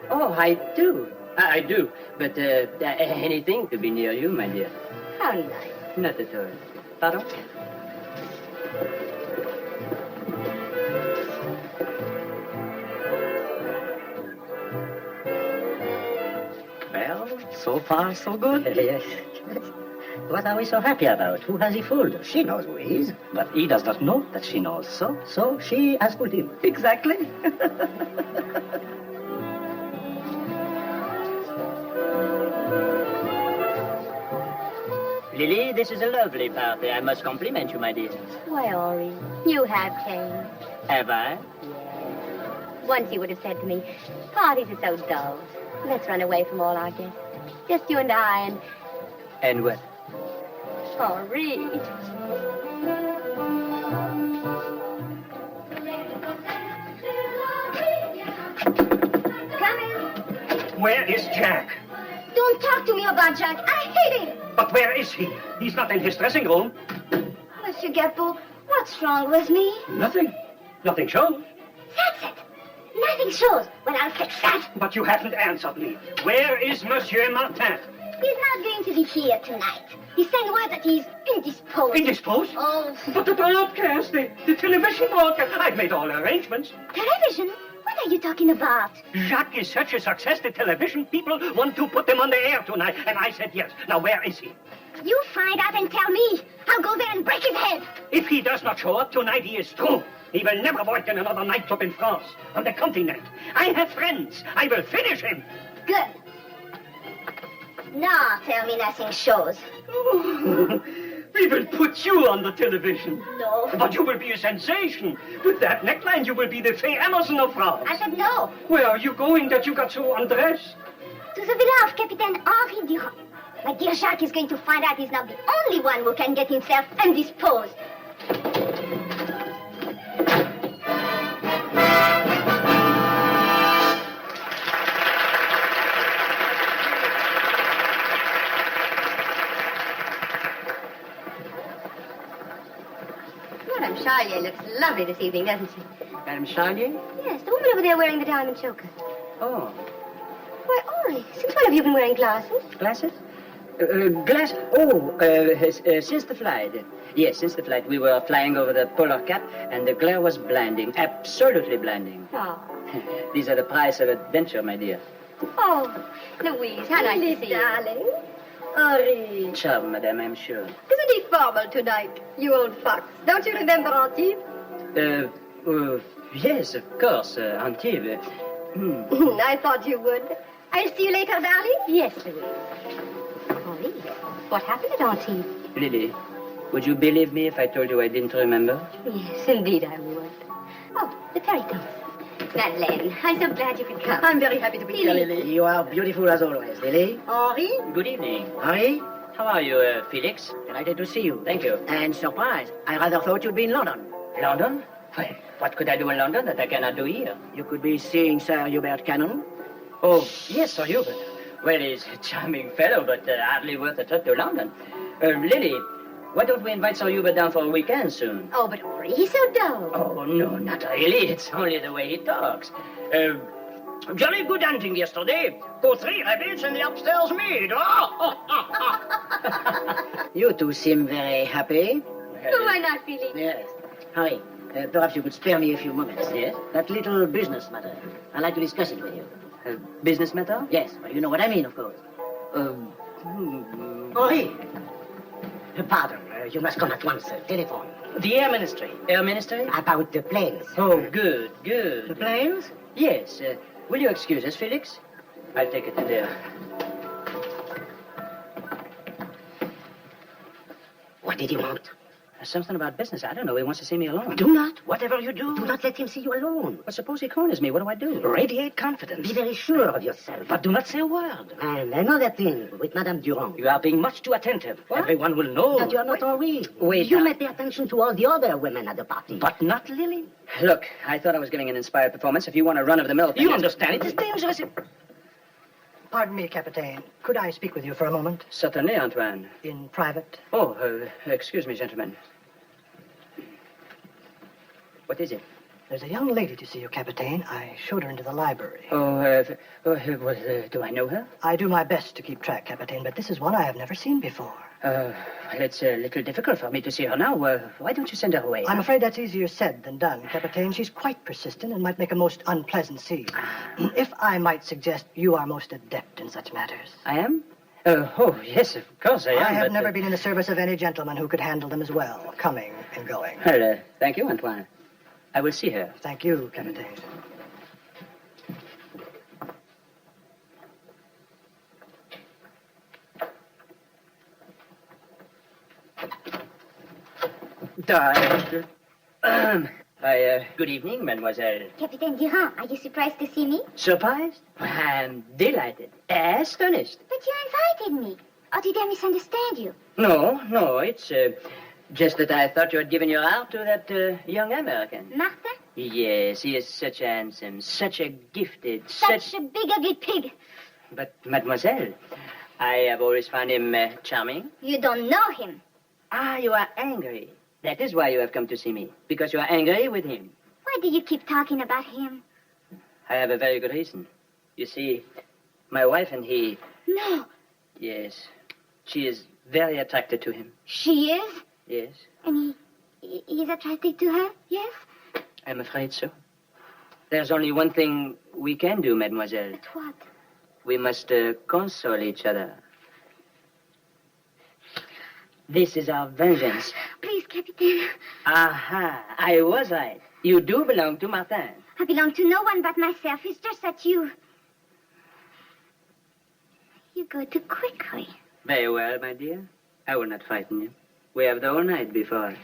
S1: Oh, I do. I do. But anything to be near you, my dear.
S7: How nice.
S1: Not at all. Pardon?
S4: Well, so far, so good. Yes. What are we so happy about? Who has he fooled? She knows who he is, but he does not know that she knows. So she has fooled him. Exactly.
S1: Lily, this is a lovely party. I must compliment you, my dear.
S7: Why, Henri, you have changed.
S1: Have I?
S7: Once you would have said to me, parties are so dull. Let's run away from all our guests. Just you and I and...
S1: And what?
S7: Henri.
S2: Come in.
S5: Where is Jack?
S2: Don't talk to me about Jack. I hate him.
S5: But where is he? He's not in his dressing room.
S2: Monsieur Gappo, what's wrong with me?
S5: Nothing. Nothing shows.
S2: That's it. Nothing shows. Well, I'll fix that.
S5: But you haven't answered me. Where is Monsieur Martin?
S2: He's not going to be here tonight. He sent word that he's indisposed.
S5: Indisposed?
S2: Oh,
S5: But the broadcast, the television broadcast. I've made all arrangements.
S2: television? What are you talking about?
S5: Jacques is such a success to television. People want to put him on the air tonight. And I said yes. Now, where is he?
S2: You find out and tell me. I'll go there and break his head.
S5: If he does not show up tonight, he is through. He will never work in another nightclub in France, on the continent. I have friends. I will finish him.
S2: Good. Now tell me nothing shows.
S5: We will put you on the television.
S2: No.
S5: But you will be a sensation. With that neckline, you will be the Faye Emerson of France.
S2: I said no.
S5: Where are you going that you got so undressed?
S2: To the villa of Capitaine Henri Duran. My dear Jacques is going to find out he's not the only one who can get himself indisposed.
S7: Madame Charlier looks lovely this evening, doesn't she?
S1: Madame Charlier?
S7: Yes, the woman over there wearing the diamond choker.
S1: Oh,
S7: Why, Henri, since when have you been wearing glasses?
S1: glasses? Since the flight. Yes, since the flight. We were flying over the polar cap, and the glare was blinding, absolutely blinding.
S7: Oh.
S1: These are the price of adventure, my dear.
S7: Oh, Louise, how nice to see you.
S2: Darling. Henri.
S1: Charm, madame, I'm sure.
S7: Isn't he formal tonight, you old fox? Don't you remember Antibes?
S1: Yes, of course, Antibes.
S7: I thought you would. I'll see you later, darling. Yes, Louise. Henri, what happened at Auntie?
S1: Lily, would you believe me if I told you I didn't remember?
S7: Yes, indeed I would. Oh, the Peritons. Madeleine, I'm so glad you could come.
S4: I'm very happy to be here, Lily. You are beautiful as always, Lily. Henri?
S1: Good evening.
S4: Henri?
S1: How are you, Felix?
S4: Delighted to see you.
S1: Thank you.
S4: And surprised. I rather thought you'd be in London.
S1: London? Well, what could I do in London that I cannot do here?
S4: You could be seeing Sir Hubert Cannon.
S1: Oh, yes, Sir Hubert. Well, he's a charming fellow, but hardly worth a trip to London. Lily, why don't we invite Sir Hubert down for a weekend soon?
S7: Oh, but Henri, he's so dull.
S1: Oh, no, not really. It's only the way he talks. Jolly good hunting yesterday. For 3 rabbits and the upstairs maid. Oh!
S4: You two seem very happy.
S7: Oh, why not, Felix?
S4: Yes. Harry, perhaps you could spare me a few moments.
S1: Yes?
S4: That little business matter. I'd like to discuss it with you.
S1: Business matter?
S4: Yes, well, you know what I mean, of course. Henri! Pardon, you must come at once. Telephone.
S1: The Air Ministry. Air Ministry?
S4: About the planes.
S1: Oh, good, good.
S4: The planes?
S1: Yes. Will you excuse us, Felix? I'll take it in there.
S4: What did he want?
S1: Something about business. I don't know. He wants to see me alone.
S4: Do not, whatever you do, do not let him see you alone.
S1: But suppose he corners me. What do I do?
S4: Radiate confidence. Be very sure of yourself.
S1: But do not say a word.
S4: And another thing, with Madame Duran.
S1: You are being much too attentive.
S4: What?
S1: Everyone will know.
S4: That you are not Henri.
S1: Wait.
S4: You may pay attention to all the other women at the party.
S1: But not Lily. Look, I thought I was giving an inspired performance. If you want a run-of-the-mill thing...
S5: You understand, it is dangerous.
S8: Pardon me, Capitaine. Could I speak with you for a moment?
S1: Certainly, Antoine.
S8: In private?
S1: Oh, excuse me, gentlemen. What is it?
S8: There's a young lady to see you, Capitaine. I showed her into the library.
S1: Do I know her?
S8: I do my best to keep track, Capitaine, but this is one I have never seen before.
S1: It's a little difficult for me to see her now. Why don't you send her away?
S8: I'm afraid that's easier said than done, Capitaine. She's quite persistent and might make a most unpleasant scene. If I might suggest, you are most adept in such matters.
S1: I am? Yes, of course I am.
S8: I have never been in the service of any gentleman who could handle them as well, coming and going.
S1: Well, thank you, Antoine. I will see her.
S8: Thank you, Capitaine.
S1: Good evening, mademoiselle.
S2: Captain Duran, are you surprised to see me?
S1: Surprised? I'm delighted. Astonished.
S2: But you invited me. Or did I misunderstand you?
S1: No, it's just that I thought you had given your heart to that young American.
S2: Martin?
S1: Yes, he is such handsome, such a gifted,
S2: Such a big ugly pig.
S1: But, mademoiselle, I have always found him charming.
S2: You don't know him.
S1: Ah, you are angry. That is why you have come to see me. Because you are angry with him.
S2: Why do you keep talking about him?
S1: I have a very good reason. You see, my wife and he...
S2: No.
S1: Yes. She is very attracted to him.
S2: She is?
S1: Yes.
S2: And he is attracted to her? Yes?
S1: I'm afraid so. There's only one thing we can do, mademoiselle.
S2: But what?
S1: We must console each other. This is our vengeance.
S2: Please, Captain.
S1: Aha, I was right. You do belong to Martin.
S2: I belong to no one but myself. It's just that you go too quickly.
S1: Very well, my dear. I will not frighten you. We have the whole night before.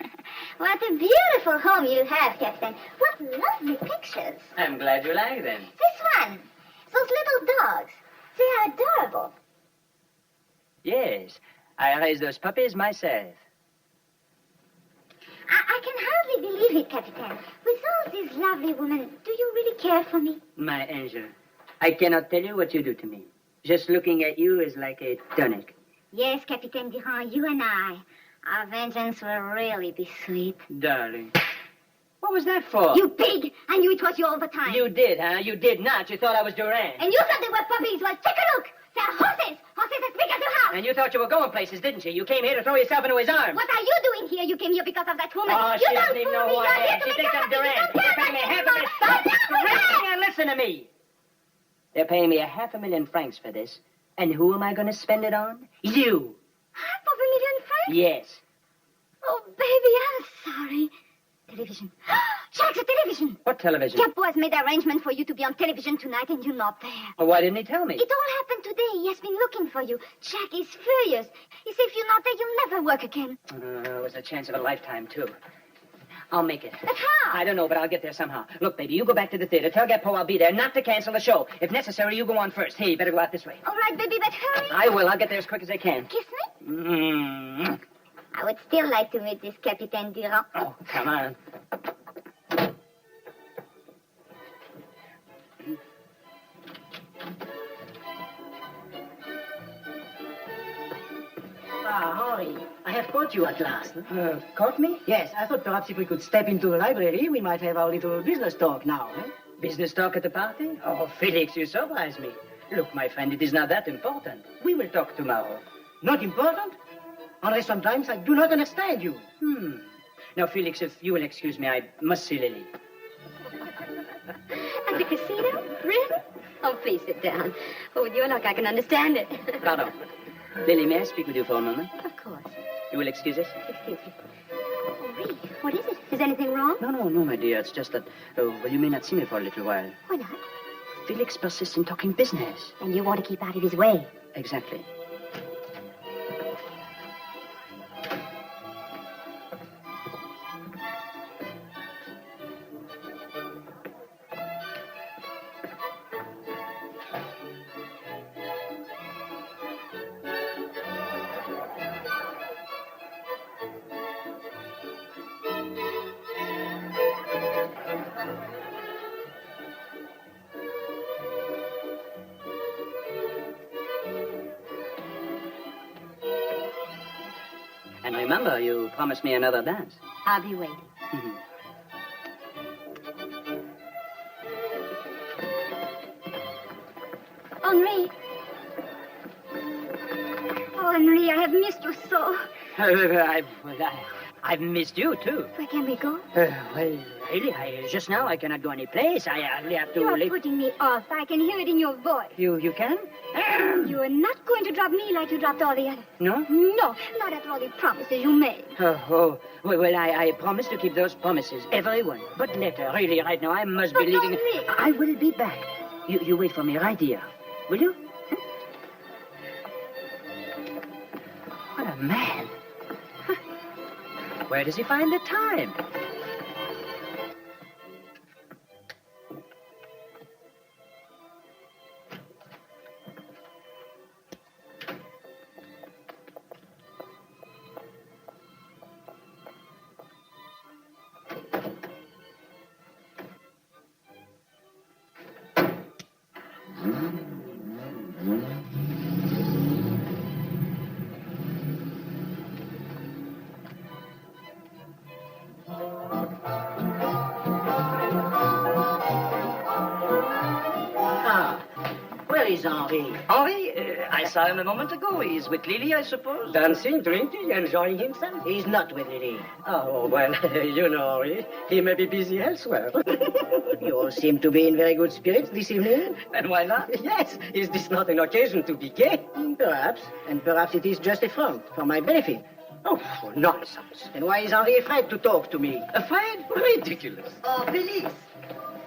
S2: What a beautiful home you have, Captain. What lovely pictures.
S1: I'm glad you like them.
S2: This one. Those little dogs. They are adorable.
S1: Yes, I raised those puppies myself.
S2: I can hardly believe it, Captain. With all these lovely women, do you really care for me?
S1: My angel, I cannot tell you what you do to me. Just looking at you is like a tonic.
S2: Yes, Captain Duran, you and I. Our vengeance will really be sweet.
S1: Darling. What was that for?
S2: You pig! I knew it was you all the time.
S1: You did, huh? You did not. You thought I was Duran.
S2: And you thought they were puppies. Well, take a look. They're horses. Horses as big as your house.
S1: And you thought you were going places, didn't you? You came here to throw yourself into his arms.
S2: What are you doing here? You came here because of that woman.
S1: Oh,
S2: you
S1: she
S2: don't
S1: doesn't even
S2: fool
S1: know
S2: me.
S1: who I
S2: You're here
S1: am.
S2: to
S1: She
S2: make
S1: thinks I'm
S2: something.
S1: Duran.
S2: You don't
S1: They're
S2: care
S1: paying me
S2: about
S1: half a million. Stop
S2: anyone.
S1: screaming and listen to me. They're paying me $500,000 for this. And who am I going to spend it on? You.
S2: $500,000?
S1: Yes.
S2: Oh, baby, I'm sorry. Television. Sharks, a television. television.
S1: What television?
S2: Capot made arrangements for you to be on television tonight, and you're not there.
S1: Well, why didn't he tell me?
S2: It all happened today. He has been looking for you. Jack is furious. He says if you're not there, you'll never work again.
S1: It was a chance of a lifetime, too. I'll make it.
S2: But how?
S1: I don't know, but I'll get there somehow. Look, baby, you go back to the theater. Tell Capot I'll be there, not to cancel the show. If necessary, you go on first. Hey, you better go out this way.
S2: All right, baby, but hurry.
S1: I will. I'll get there as quick as I can.
S2: Kiss me?
S1: Mm.
S2: I would still like to meet this Capitaine Duran.
S1: Oh, come on.
S4: Ah, Henri, I have caught you at last.
S8: Caught me?
S4: Yes, I thought perhaps if we could step into the library, we might have our little business talk now.
S1: Business talk at the party? Oh, Felix, you surprise me. Look, my friend, it is not that important. We will talk tomorrow.
S4: Not important? Henri, sometimes I do not understand you.
S1: Now, Felix, if you will excuse me, I must see Lily.
S7: At the casino? Really? Oh, please sit down. Oh, with your luck, I can understand it.
S1: Pardon. Lily, may I speak with you for a moment?
S7: Of course.
S1: You will excuse us?
S7: Excuse me. Henri, what is it? Is anything wrong?
S1: No, my dear. It's just that, well, you may not see me for a little while.
S7: Why not?
S1: Felix persists in talking business.
S7: And you want to keep out of his way.
S1: Exactly. And remember, you promised me another dance.
S7: I'll be waiting.
S2: Henri. Oh, Henri, I have missed you so.
S1: I've missed you, too.
S2: Where can we go?
S1: Well, really, just now I cannot go any place. I only have to
S2: You are
S1: leave.
S2: putting me off. I can hear it in your voice.
S1: You can?
S2: You are not going to drop me like you dropped all the others.
S1: No?
S2: No, not after all the promises you made.
S1: Well, I promise to keep those promises, everyone. But later, really, right now, I must
S2: But
S1: be leaving.
S2: don't leave.
S1: I will be back. You wait for me right here. Will you? Huh? What a man. Huh. Where does he find the time?
S4: Where is Henri?
S1: Henri, I saw him a moment ago. He's with Lily, I suppose.
S8: Dancing, drinking, enjoying himself.
S4: He's not with Lily.
S8: Oh, well, you know, Henri, he may be busy elsewhere.
S4: You all seem to be in very good spirits this evening.
S1: And why not?
S8: Yes, is this not an occasion to be gay?
S4: Perhaps. And perhaps it is just a front for my benefit.
S8: Oh, nonsense.
S4: And why is Henri afraid to talk to me?
S8: Afraid? Ridiculous.
S9: Oh, Felix.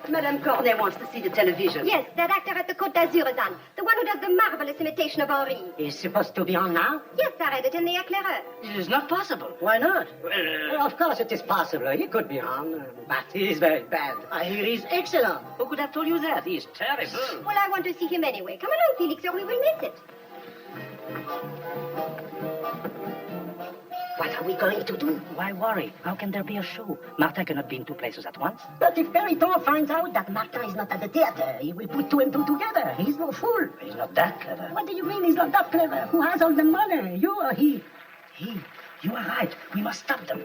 S9: Madame Cornet wants to see the television.
S7: Yes, that actor at the Côte d'Azur is on. The one who does the marvelous imitation of Henri.
S8: He's supposed to be on now?
S7: Yes, I read it in the Éclaireur.
S1: It is not possible.
S4: Why not?
S8: Well, of course it is possible. He could be on, but he is very bad.
S4: I hear he's excellent.
S1: Who could have told you that? He's terrible.
S7: Well, I want to see him anyway. Come along, Felix, or we will miss it.
S4: What are we going to do?
S1: Why worry? How can there be a show? Martin cannot be in two places at once.
S4: But if Periton finds out that Martin is not at the theater, he will put two and two together. He's no fool.
S1: He's not that clever.
S4: What do you mean he's not that clever? Who has all the money? You or he?
S1: You are right. We must stop them.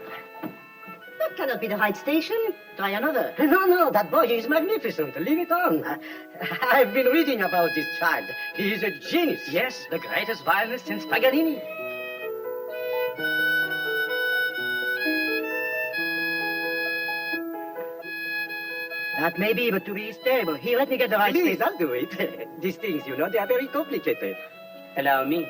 S9: That cannot be the right station.
S4: Try another.
S8: No, that boy is magnificent. Leave it on. I've been reading about this child. He is a genius.
S1: Yes, the greatest violinist since Paganini.
S4: That may be, but to me it's terrible. Here, let me get the right
S8: Please,
S4: station.
S8: I'll do it. These things, you know, they are very complicated.
S1: Allow me.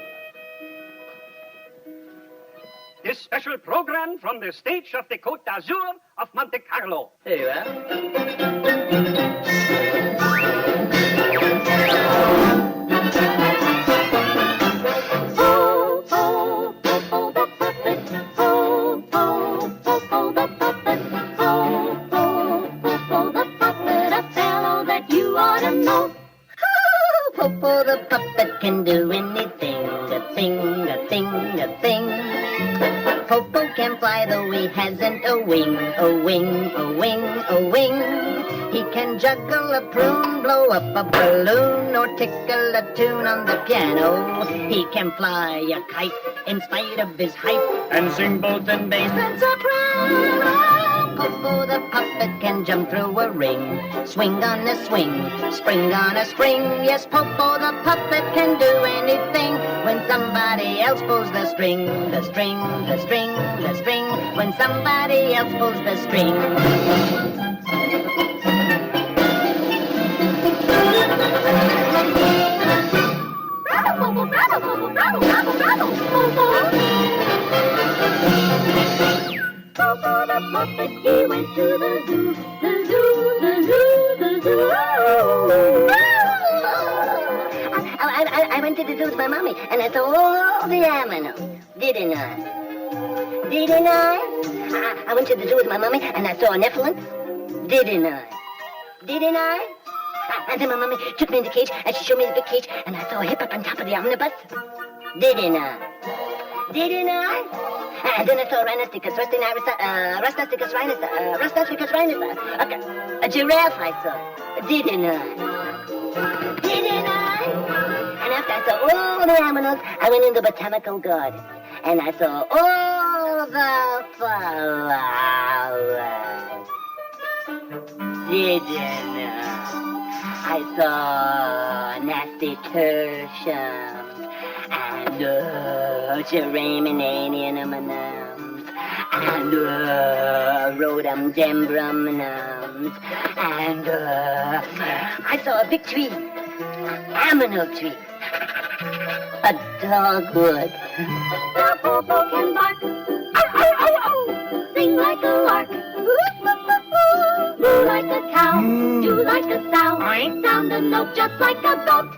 S5: This special program from the stage of the Côte d'Azur of Monte Carlo.
S1: There you are.
S10: Popo the puppet, a fellow that you ought to know.
S4: Popo the puppet can do anything, a thing, a thing, a thing. Popo can fly though he hasn't a wing, a wing, a wing, a wing. He can juggle a prune, blow up a balloon, or tickle a tune on the piano. He can fly a kite in spite of his height,
S1: and sing both in bass
S4: and soprano. Popo the puppet can jump through a ring, swing on a swing, spring on a spring. Yes, Popo the puppet can do anything when somebody else pulls the string, the string, the string, the string. When somebody else pulls the string.
S10: Bravo, Popo, bravo, Popo, bravo, bravo, bravo, Popo. Popo the puppet, he went to the zoo, the zoo, the zoo, the zoo.
S4: I went to the zoo with my mommy, and I saw all the animals, didn't I? Didn't I? I went to the zoo with my mommy, and I saw an elephant, didn't I? Didn't I? And then my mommy took me in the cage, and she showed me the big cage, and I saw a hip up on top of the omnibus, didn't I? Didn't I? And then I saw a rhinoceros, okay, a giraffe I saw, didn't I? Didn't I? And after I saw all the animals, I went in the botanical garden, and I saw all the flowers, didn't I? I saw nasturtiums and geranium and rhododendron and I saw a big tree, aminal tree, a dogwood.
S10: The Popo can bark, ow, ow, ow, ow, sing like a lark, moo like a cow, do like a sow, sound a note just like a goat.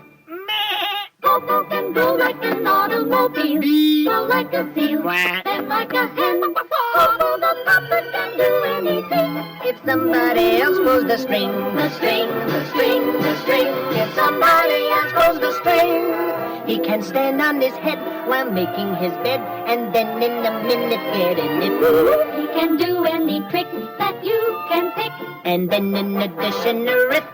S10: Popo can go like an automobile, go like a seal, then like a hen. Popo the puppet can do anything.
S4: If somebody else pulls the string, the string, the string, the string. If somebody else pulls the string, he can stand on his head while making his bed, and then in a minute get in it.
S10: He can do any trick that you can pick,
S4: and then in addition arithmetic.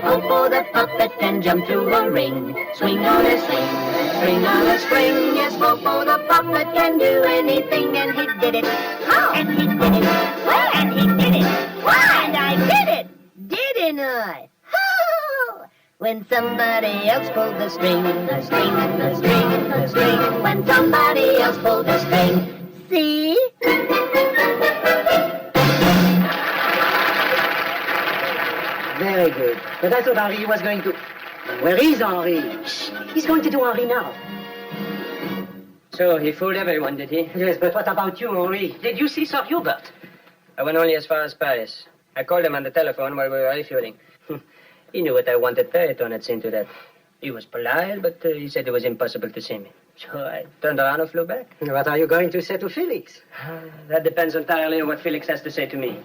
S4: Popo the puppet can jump through a ring, swing on a swing, spring on a spring. Yes, Popo the puppet can do anything, and he did it. How? And he did it. Well, and he did it. Why? And I did it. Didn't I? How? When somebody else pulled the string, the string, the string, the string. When somebody else pulled the string. See?
S8: Very good. But I thought Henri was going to... Where is Henri? Shh. He's going to do Henri now.
S3: So he fooled everyone, did he?
S8: Yes, but what about you, Henri? Did you see Sir Hubert?
S3: I went only as far as Paris. I called him on the telephone while we were refueling. He knew what I wanted. Periton had seen to that. He was polite, but he said it was impossible to see me. So I turned around and flew back.
S8: What are you going to say to Felix?
S3: That depends entirely on what Felix has to say to me.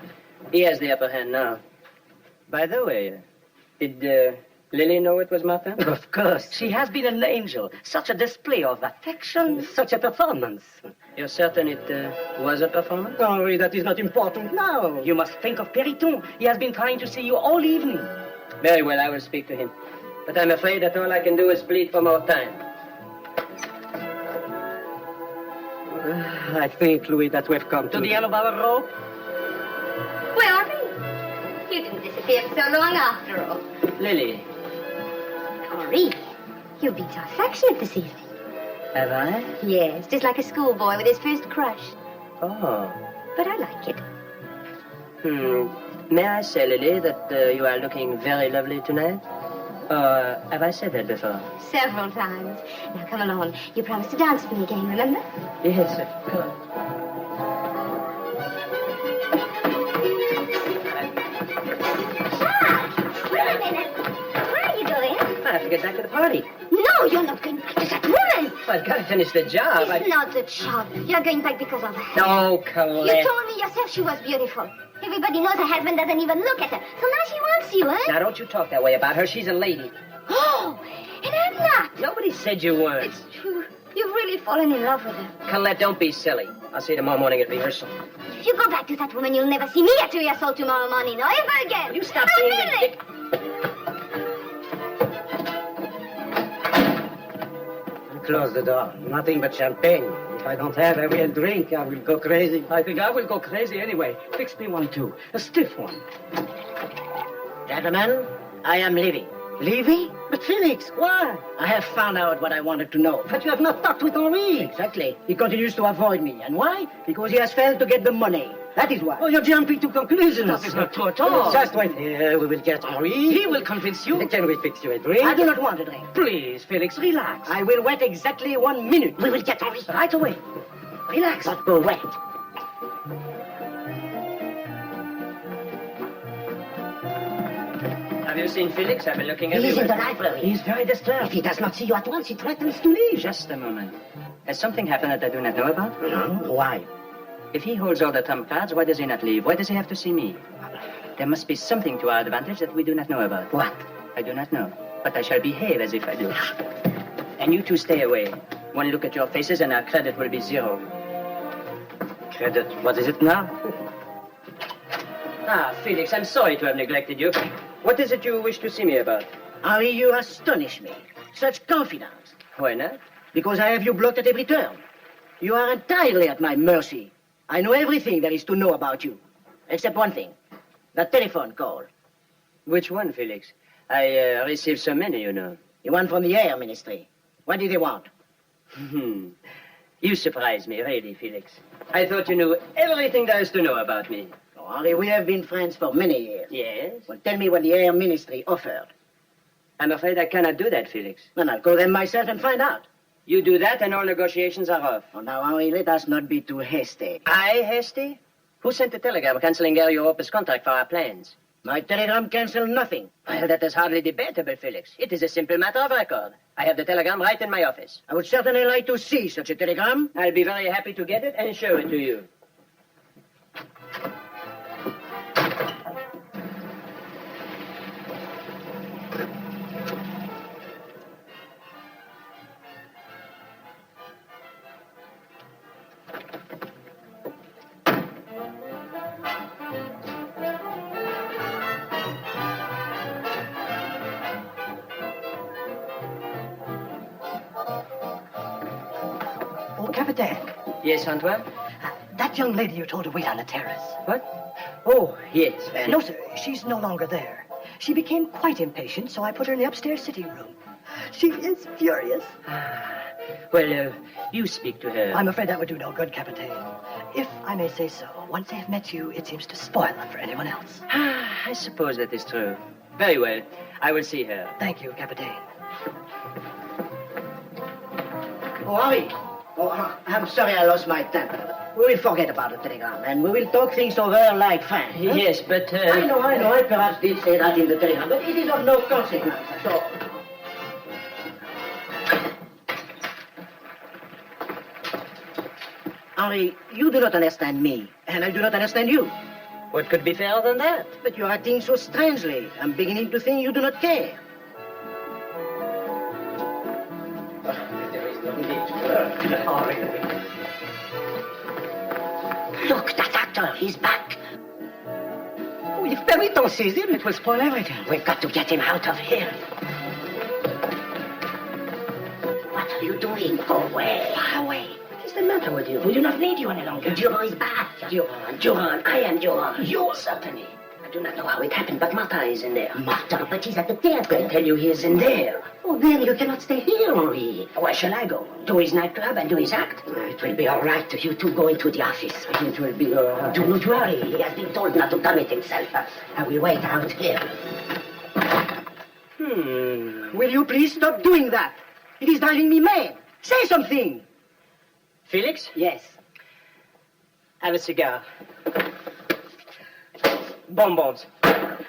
S3: He has the upper hand now. By the way, did Lily know it was Martin?
S8: Of course. She has been an angel. Such a display of affection. Such a performance.
S3: You're certain it was a performance?
S8: Henri, that is not important now. You must think of Periton. He has been trying to see you all evening.
S3: Very well, I will speak to him. But I'm afraid that all I can do is plead for more time.
S8: I think, Louis, that we've come to the end of our rope.
S7: Where are we? You didn't disappear for so long after all.
S3: Lily.
S7: Henri, you've been so affectionate this evening.
S3: Have I?
S7: Yes, just like a schoolboy with his first crush.
S3: Oh.
S7: But I like it.
S3: May I say, Lily, that you are looking very lovely tonight? Or have I said that before?
S7: Several times. Now, come along. You promised to dance with me again, remember?
S3: Yes, of course.
S2: Wait a minute. Where are you going?
S3: I have to get back to the party.
S2: No, you're not going back to that woman.
S3: Well, I've got to finish the job.
S2: It's not the job. You're going back because of her.
S3: No, Corinne.
S2: You told me yourself she was beautiful. Even everybody knows her husband doesn't even look at her. So now she wants you, huh?
S3: Now, don't you talk that way about her. She's a lady.
S2: Oh, and I'm not.
S3: Nobody said you weren't.
S2: You've really fallen in love with her.
S3: Colette, don't be silly. I'll see you tomorrow morning at rehearsal.
S2: If you go back to that woman, you'll never see me at rehearsal tomorrow morning, or ever again.
S3: You stop
S2: I
S3: being
S2: mean it.
S4: Close the door. Nothing but champagne. If I don't have a real drink, I will go crazy.
S1: I think I will go crazy anyway. Fix me one, too. A stiff one.
S4: Gentlemen, I am leaving. Leaving? But Felix, why? I have found out what I wanted to know. But you have not talked with Henri. Exactly. He continues to avoid me. And why? Because he has failed to get the money. That is why. Oh, you're jumping to conclusions.
S1: That is not true at all.
S4: Just wait here. We will get Henri.
S1: He will convince you.
S4: Can we fix you a drink? I do not want a drink.
S1: Please, Felix, relax.
S4: I will wait exactly 1 minute. We will get Henri right away. Relax. But go wait.
S3: Have you seen Felix? I've been looking at
S4: He's
S3: you.
S4: in the library. He's very disturbed. If he does not see you at once, he threatens to leave.
S3: Just a moment. Has something happened that I do not know about?
S4: Why?
S3: If he holds all the trump cards, why does he not leave? Why does he have to see me? There must be something to our advantage that we do not know about.
S4: What?
S3: I do not know. But I shall behave as if I do. And you two stay away. One look at your faces and our credit will be 0.
S1: Credit, what is it now?
S3: Ah, Felix, I'm sorry to have neglected you. What is it you wish to see me about?
S4: Henri, you astonish me. Such confidence.
S3: Why not?
S4: Because I have you blocked at every turn. You are entirely at my mercy. I know everything there is to know about you. Except one thing. The telephone call.
S3: Which one, Felix? I received so many, you know.
S4: The one from the Air Ministry. What did they want?
S3: You surprise me, really, Felix. I thought you knew everything there is to know about me.
S4: Oh, Henri, we have been friends for many years.
S3: Yes?
S4: Well, tell me what the Air Ministry offered.
S3: I'm afraid I cannot do that, Felix.
S4: Then I'll call them myself and find out.
S3: You do that and all negotiations are off.
S4: Oh, now, Henri, let us not be too hasty.
S3: I hasty? Who sent the telegram cancelling Air Europa's contract for our plans?
S4: My telegram canceled nothing.
S3: Well, that is hardly debatable, Felix. It is a simple matter of record. I have the telegram right in my office.
S4: I would certainly like to see such a telegram.
S3: I'll be very happy to get it and show it to you.
S8: Oh, Captain.
S3: Yes, Antoine?
S8: That young lady you told to wait on the terrace.
S3: What? Oh, yes.
S8: No, sir. She's no longer there. She became quite impatient, so I put her in the upstairs sitting room. She is furious.
S3: Well, you speak to her.
S8: I'm afraid that would do no good, Captain. If I may say so, once they have met you, it seems to spoil them for anyone else.
S3: I suppose that is true. Very well. I will see her.
S8: Thank you, Captain.
S4: Oh, Henri. Oh, I'm sorry I lost my temper. We will forget about the telegram, and we will talk things over like friends. Huh?
S3: Yes, but...
S4: I know. I perhaps did say that in the telegram, but it is of no consequence at all. Henri, you do not understand me, and I do not understand you.
S3: What could be fairer than that?
S4: But you are acting so strangely. I'm beginning to think you do not care. Look, that actor, he's back.
S8: Oh, if Perry don't seize him, it will spoil everything.
S4: We've got to get him out of here. What are you doing? Go away. Far away. What is the matter with you? We do not need you any longer. Duran is back. Duran, I am Duran. You certainly. I do not know how it happened, but Martin is in there. Martin, but he's at the theater. I tell you he is in there. Oh, then you cannot stay here, Henri. Where shall I go? To his nightclub and do his act? It will be all right. You two go into the office. It will be all right. Do not worry. He has been told not to commit himself. I will wait out here. Will you please stop doing that? It is driving me mad. Say something.
S3: Felix?
S4: Yes.
S3: Have a cigar. Bonbons.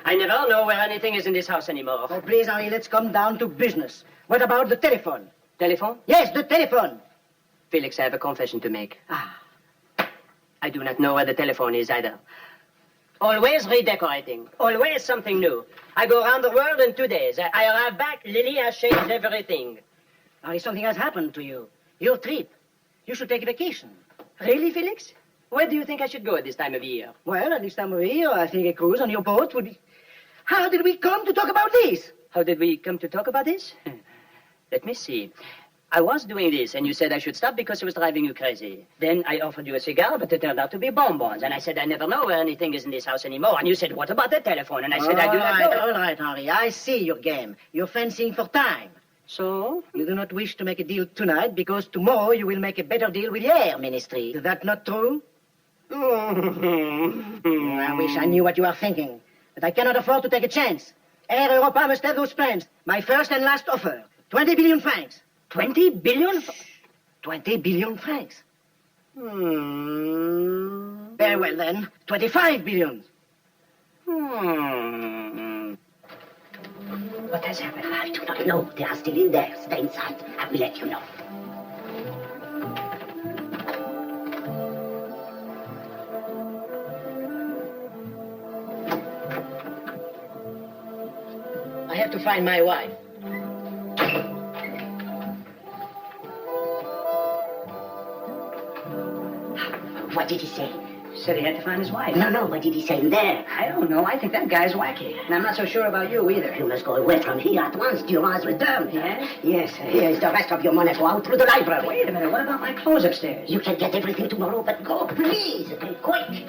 S3: I never know where anything is in this house anymore.
S4: Oh, please, Henri, let's come down to business. What about the telephone?
S3: Telephone?
S4: Yes, the telephone.
S3: Felix, I have a confession to make.
S4: Ah.
S3: I do not know where the telephone is either. Always redecorating. Always something new. I go around the world in 2 days. I arrive back, Lily has changed everything.
S4: Henri, something has happened to you. Your trip. You should take a vacation.
S3: Really, Felix? Where do you think I should go at this time of year?
S4: Well, at this time of year, I think a cruise on your boat would be... How did we come to talk about this?
S3: How did we come to talk about this? Let me see. I was doing this, and you said I should stop because it was driving you crazy. Then I offered you a cigar, but it turned out to be bonbons. And I said, I never know where anything is in this house anymore. And you said, what about the telephone? And I said, I do not know.
S4: All right, Henri. I see your game. You're fencing for time.
S3: So?
S4: You do not wish to make a deal tonight because tomorrow you will make a better deal with the Air Ministry. Is that not true? I wish I knew what you are thinking. But I cannot afford to take a chance. Air Europa must have those plans. My first and last offer. 20 billion francs.
S3: 20 billion?
S4: 20 billion francs. Very well, then. 25 billion.
S3: What has happened?
S2: I do not know. They are still in there. Stay inside. I will let you know.
S4: I have to find my wife.
S2: What did he say?
S3: Said he had to find his wife.
S2: No, what did he say in there?
S3: I don't know. I think that guy's wacky. And I'm not so sure about you either.
S2: You must go away from here at once. Duran's returned.
S3: Yes?
S2: Yes, here is the rest of your money. Go out through the library.
S3: Wait a minute. What about my clothes upstairs?
S2: You can get everything tomorrow, but go, please, and quick.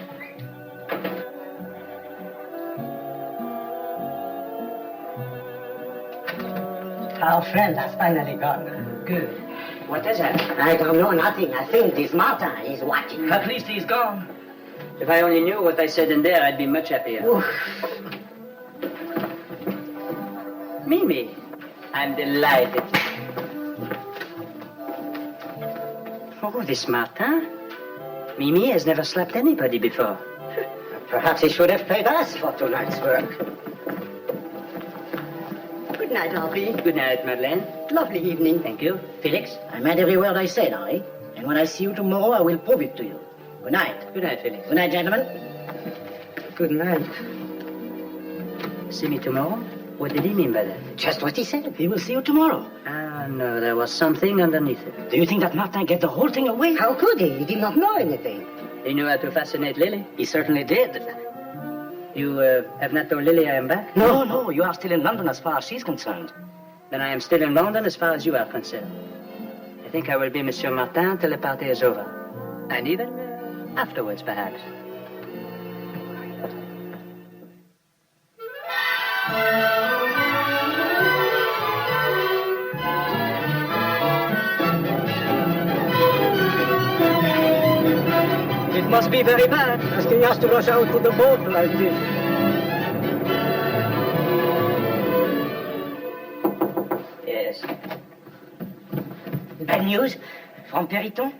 S4: Our friend has finally gone.
S3: Good. What is that?
S2: I don't know nothing. I think this Martin is watching.
S3: At least he's gone. If I only knew what I said in there, I'd be much happier.
S2: Oof.
S3: Mimi, I'm delighted. Oh, this Martin. Mimi has never slapped anybody before.
S4: Perhaps he should have paid us for tonight's work.
S9: Good night, Henri.
S3: Good night, Madeleine.
S9: Lovely evening.
S3: Thank you. Felix?
S4: I meant every word I said, Henri. And when I see you tomorrow, I will prove it to you. Good night.
S3: Good night, Felix.
S4: Good night, gentlemen.
S9: Good night.
S3: See me tomorrow? What did he mean by that?
S4: Just what he said. He will see you tomorrow.
S3: Ah, no, there was something underneath it.
S4: Do you think that Martin gave the whole thing away?
S9: How could he? He did not know anything.
S3: He knew how to fascinate Lily.
S4: He certainly did.
S3: You have not told Lily I am back?
S4: No, you are still in London as far as she's concerned.
S3: Then I am still in London as far as you are concerned. I think I will be Monsieur Martin till the party is over. And even afterwards, perhaps.
S8: It must be very bad, asking us to rush out to the boat like this.
S3: Yes.
S4: Bad news? From Periton?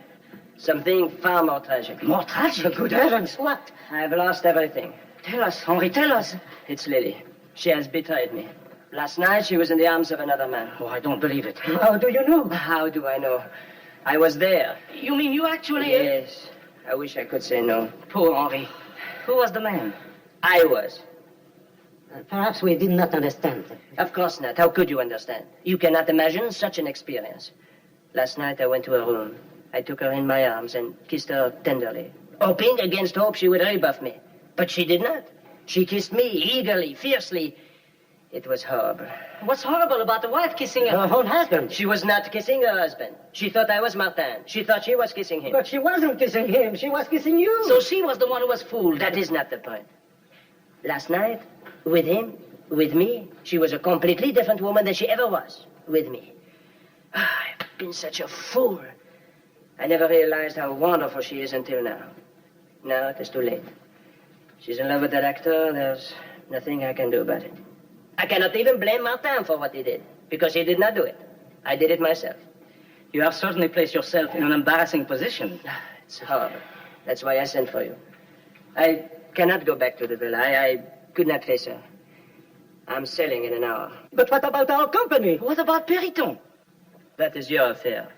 S3: Something far more tragic.
S4: More tragic? Good heavens, what?
S3: I've lost everything.
S4: Tell us, Henri, tell us.
S3: It's Lily. She has betrayed me. Last night, she was in the arms of another man.
S4: Oh, I don't believe it.
S8: How do you know?
S3: How do I know? I was there.
S4: You mean you actually...
S3: Yes. I wish I could say no.
S4: Poor Henri. Who was the man?
S3: I was.
S9: Perhaps we did not understand.
S3: Of course not. How could you understand? You cannot imagine such an experience. Last night, I went to her room. I took her in my arms and kissed her tenderly, hoping against hope she would rebuff me. But she did not. She kissed me eagerly, fiercely. It was horrible.
S4: What's horrible about the wife kissing her own husband?
S3: She was not kissing her husband. She thought I was Martin. She thought she was kissing him.
S8: But she wasn't kissing him. She was kissing you.
S4: So she was the one who was fooled.
S3: That is not the point. Last night, with him, with me, she was a completely different woman than she ever was with me. I've been such a fool. I never realized how wonderful she is until now. Now it is too late. She's in love with that actor. There's nothing I can do about it. I cannot even blame Martin for what he did, because he did not do it. I did it myself.
S4: You have certainly placed yourself in an embarrassing position.
S3: It's horrible. That's why I sent for you. I cannot go back to the villa. I could not face her. I'm sailing in an hour.
S8: But what about our company?
S4: What about Periton?
S3: That is your affair.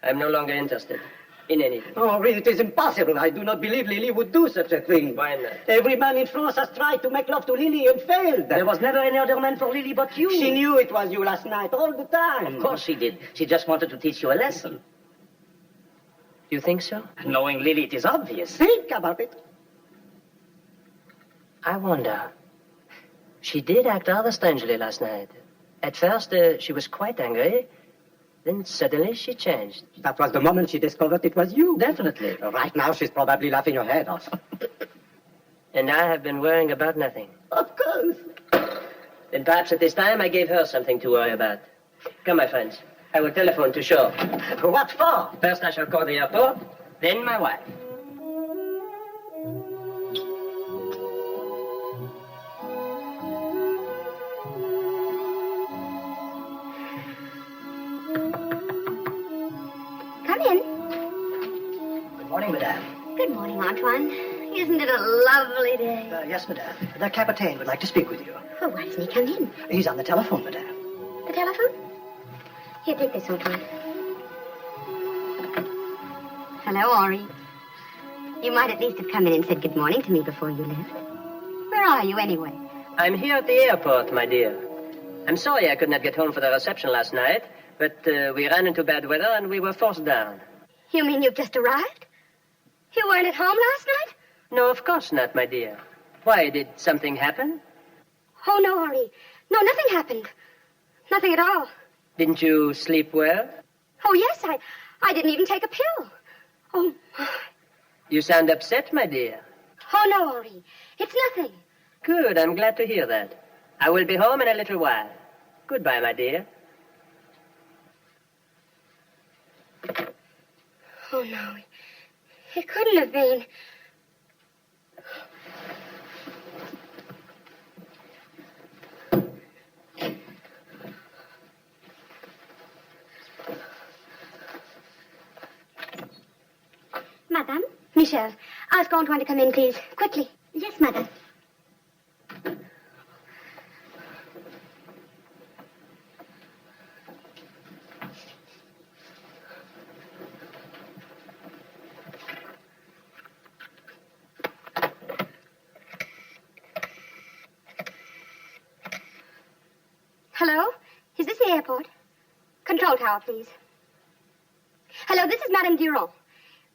S3: I'm no longer interested. in anything.
S4: Henri, it is impossible. I do not believe Lily would do such a thing.
S3: Why not?
S4: Every man in France has tried to make love to Lily and failed.
S3: There was never any other man for Lily but you.
S4: She knew it was you last night, all the time.
S3: Of course she did. She just wanted to teach you a lesson. You think so?
S4: Knowing Lily, it is obvious. Think about it.
S3: I wonder. She did act rather strangely last night. At first, she was quite angry. Then suddenly she changed.
S4: That was the moment she discovered it was you.
S3: Definitely.
S4: Right now, she's probably laughing her head off.
S3: And I have been worrying about nothing.
S4: Of course.
S3: Then perhaps at this time I gave her something to worry about. Come, my friends. I will telephone to shore.
S4: What for?
S3: First I shall call the airport, then my wife.
S7: Come in.
S8: Good morning, madame.
S7: Good morning, Antoine. Isn't it a lovely day?
S8: Yes, madame. The captain would like to speak with you.
S7: Oh, why doesn't he come in?
S8: He's on the telephone, madame.
S7: The telephone? Here, take this, Antoine. Hello, Henri. You might at least have come in and said good morning to me before you left. Where are you, anyway?
S3: I'm here at the airport, my dear. I'm sorry I could not get home for the reception last night, but we ran into bad weather and we were forced down.
S7: You mean you've just arrived? You weren't at home last night?
S3: No, of course not, my dear. Why, did something happen?
S7: Oh, no, Henri. No, nothing happened. Nothing at all.
S3: Didn't you sleep well?
S7: Oh, yes, I didn't even take a pill. Oh,
S3: You sound upset, my dear.
S7: oh, no, Henri. It's nothing.
S3: Good, I'm glad to hear that. I will be home in a little while. Goodbye, my dear.
S7: Oh, no. It couldn't have been.
S2: Madame?
S7: Michel, ask Antoine to come in, please. Quickly.
S2: Yes, madame.
S7: Hello? Is this the airport? Control tower, please. Hello, this is Madame Duran.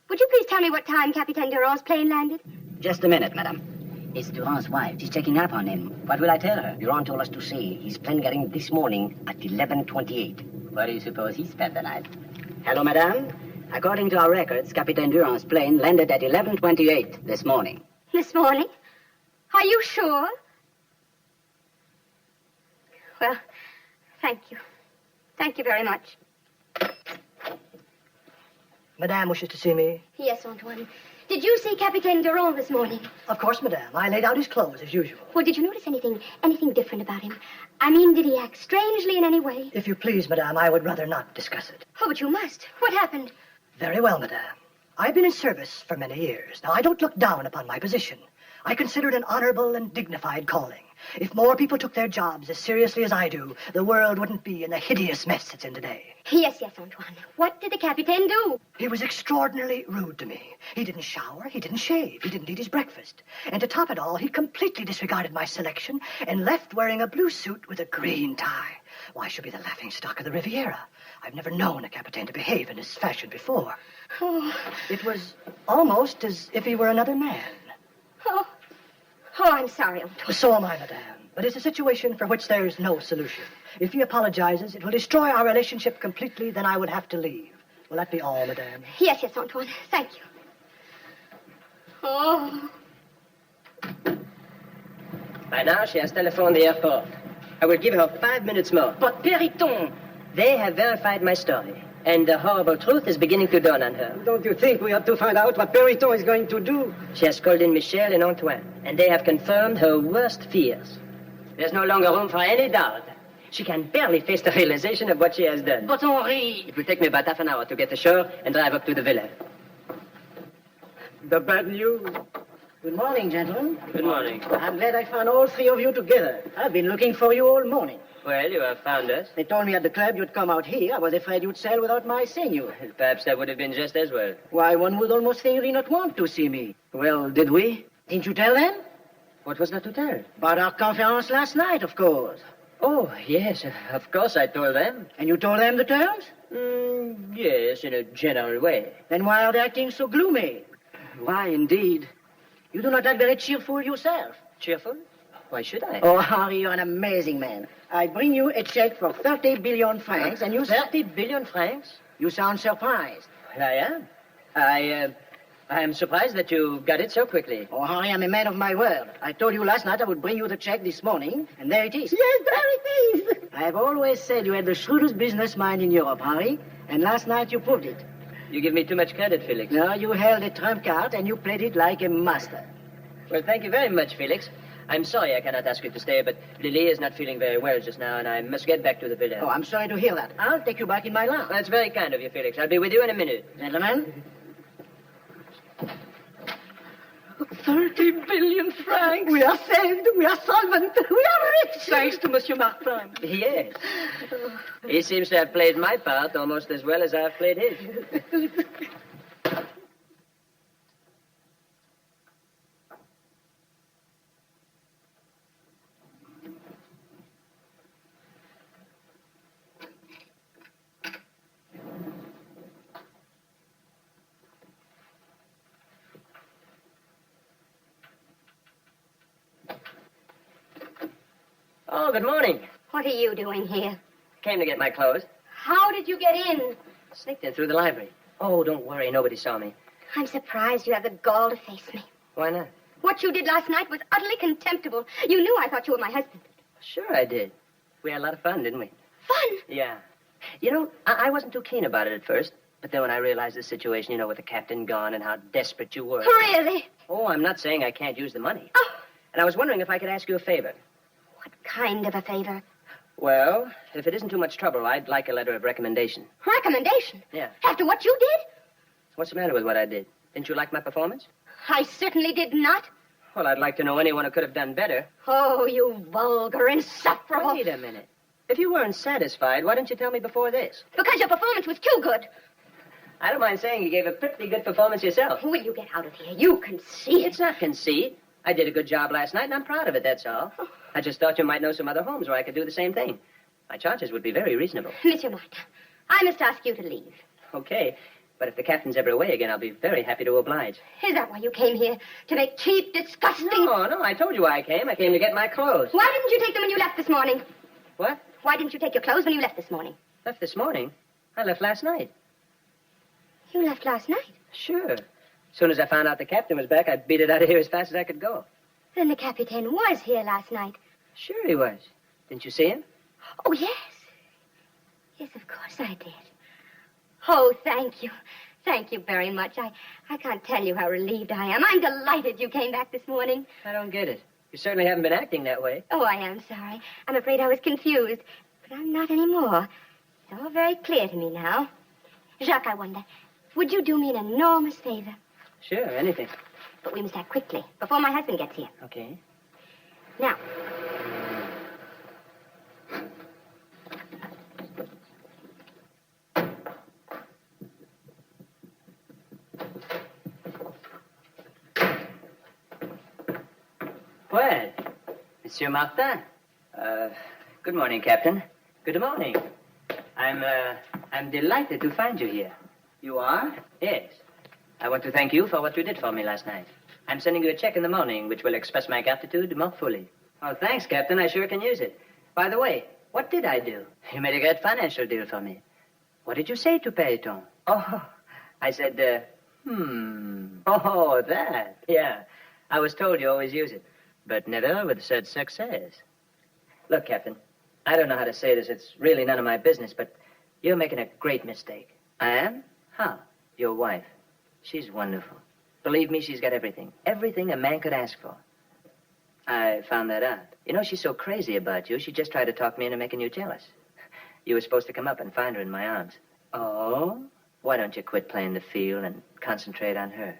S7: Would you please tell me what time Capitaine Duran's plane landed?
S4: Just a minute, madame. It's Duran's wife. She's checking up on him. What will I tell her? Duran told us to say his plane got in this morning at 11:28. Where do you suppose he spent the night? Hello, madame. According to our records, Captain Duran's plane landed at 11:28 this morning.
S7: This morning? Are you sure? Well, thank you. Thank you very much.
S8: Madame wishes to see me.
S7: Yes, Antoine. Did you see Capitaine Duran this morning?
S8: Of course, madame. I laid out his clothes as usual.
S7: Well, did you notice anything different about him? I mean, did he act strangely in any way?
S8: If you please, madame, I would rather not discuss it.
S7: Oh, but you must. What happened?
S8: Very well, madame. I've been in service for many years. Now, I don't look down upon my position. I consider it an honorable and dignified calling. If more people took their jobs as seriously as I do, the world wouldn't be in the hideous mess it's in today.
S7: Yes, Antoine. What did the Capitaine do?
S8: He was extraordinarily rude to me. He didn't shower, he didn't shave, he didn't eat his breakfast. And to top it all, he completely disregarded my selection and left wearing a blue suit with a green tie. Why, I should be the laughingstock of the Riviera. I've never known a captain to behave in this fashion before.
S7: Oh,
S8: It was almost as if he were another man.
S7: oh, I'm sorry, Antoine.
S8: So am I, madame. But it's a situation for which there's no solution. If he apologizes, it will destroy our relationship completely, then I would have to leave. Will that be all, madame?
S7: Yes, Antoine. Thank you. Oh.
S3: By now, she has telephoned the airport. I will give her 5 minutes more. But Periton, they have verified my story. And the horrible truth is beginning to dawn on her.
S4: Don't you think we ought to find out what Periton is going to do?
S3: She has called in Michel and Antoine, and they have confirmed her worst fears. There's no longer room for any doubt. She can barely face the realization of what she has done.
S4: But Henri...
S3: It will take me about half an hour to get ashore and drive up to the villa.
S4: The bad news. Good morning, gentlemen.
S1: Good morning.
S4: I'm glad I found all three of you together. I've been looking for you all morning.
S1: Well, you have found us.
S4: They told me at the club you'd come out here. I was afraid you'd sail without my seeing you.
S1: Perhaps that would have been just as well.
S4: Why, one would almost think you did not want to see me. Well, did we? Didn't you tell them?
S1: What was there to tell?
S4: About our conference last night, of course.
S1: Oh, yes, of course I told them.
S4: And you told them the terms?
S1: Yes, in a general way.
S4: Then why are they acting so gloomy? Why, indeed. You do not act very cheerful yourself.
S1: Cheerful? Why should I?
S4: Oh, Henri, you're an amazing man. I bring you a check for 30 billion francs, and you...
S1: 30 billion francs?
S4: You sound surprised.
S1: Well, I am. I am surprised that you got it so quickly.
S4: Oh, Henri, I'm a man of my word. I told you last night I would bring you the check this morning, and there it is.
S9: Yes, there it is.
S4: I have always said you had the shrewdest business mind in Europe, Henri, and last night you proved it.
S1: You give me too much credit, Felix.
S4: No, you held a trump card, and you played it like a master.
S1: Well, thank you very much, Felix. I'm sorry I cannot ask you to stay, but Lily is not feeling very well just now, and I must get back to the villa.
S4: Oh, I'm sorry to hear that. I'll take you back in my lounge.
S1: That's very kind of you, Felix. I'll be with you in a minute.
S4: Gentlemen,
S9: 30 billion francs. We are saved. We are solvent. We are rich. Thanks to Monsieur Martin.
S1: Yes. He seems to have played my part almost as well as I've played his. Oh, good morning.
S7: What are you doing here?
S1: Came to get my clothes.
S7: How did you get in?
S1: Sneaked in through the library. Oh, don't worry. Nobody saw me.
S7: I'm surprised you have the gall to face me.
S1: Why not?
S7: What you did last night was utterly contemptible. You knew I thought you were my husband.
S1: Sure I did. We had a lot of fun, didn't we?
S7: Fun?
S1: Yeah. You know, I wasn't too keen about it at first. But then when I realized the situation, you know, with the captain gone and how desperate you were.
S7: Really?
S1: Oh, I'm not saying I can't use the money.
S7: Oh.
S1: And I was wondering if I could ask you a favor.
S7: What kind of a favor?
S1: Well, if it isn't too much trouble, I'd like a letter of recommendation.
S7: Recommendation?
S1: Yeah.
S7: After what you did?
S1: What's the matter with what I did? Didn't you like my performance?
S7: I certainly did not.
S1: Well, I'd like to know anyone who could have done better.
S7: Oh, you vulgar, insufferable.
S1: Wait a minute. If you weren't satisfied, why didn't you tell me before this?
S7: Because your performance was too good.
S1: I don't mind saying you gave a pretty good performance yourself.
S7: Will you get out of here? You conceit.
S1: It's not conceit. I did a good job last night, and I'm proud of it, that's all. I just thought you might know some other homes where I could do the same thing. My charges would be very reasonable.
S7: Monsieur Martin, I must ask you to leave.
S1: Okay, but if the captain's ever away again, I'll be very happy to oblige.
S7: Is that why you came here? To make cheap, disgusting...
S1: No, I told you why I came. I came to get my clothes.
S7: Why didn't you take them when you left this morning?
S1: What?
S7: Why didn't you take your clothes when you left this morning?
S1: Left this morning? I left last night.
S7: You left last night?
S1: Sure. As soon as I found out the captain was back, I beat it out of here as fast as I could go.
S7: Then the Capitaine was here last night.
S1: Sure he was. Didn't you see him?
S7: Oh, yes. Yes, of course I did. Oh, thank you. Thank you very much. I can't tell you how relieved I am. I'm delighted you came back this morning.
S1: I don't get it. You certainly haven't been acting that way.
S7: Oh, I am sorry. I'm afraid I was confused. But I'm not anymore. It's all very clear to me now. Jacques, I wonder, would you do me an enormous favor?
S1: Sure, anything.
S7: But we must act quickly, before my husband gets here.
S1: Okay.
S7: Now.
S1: Well, Monsieur Martin. Good morning, Captain. Good morning. I'm delighted to find you here. You are? Yes. I want to thank you for what you did for me last night. I'm sending you a check in the morning, which will express my gratitude more fully. Oh, thanks, Captain. I sure can use it. By the way, what did I do? You made a great financial deal for me. What did you say to Peloton? Oh, I said, Oh, that. Yeah. I was told you always use it, but never with such success. Look, Captain, I don't know how to say this. It's really none of my business, but you're making a great mistake. I am? How? Your wife. She's wonderful. Believe me, she's got everything. Everything a man could ask for. I found that out. You know, she's so crazy about you, she just tried to talk me into making you jealous. You were supposed to come up and find her in my arms. Oh? Why don't you quit playing the field and concentrate on her?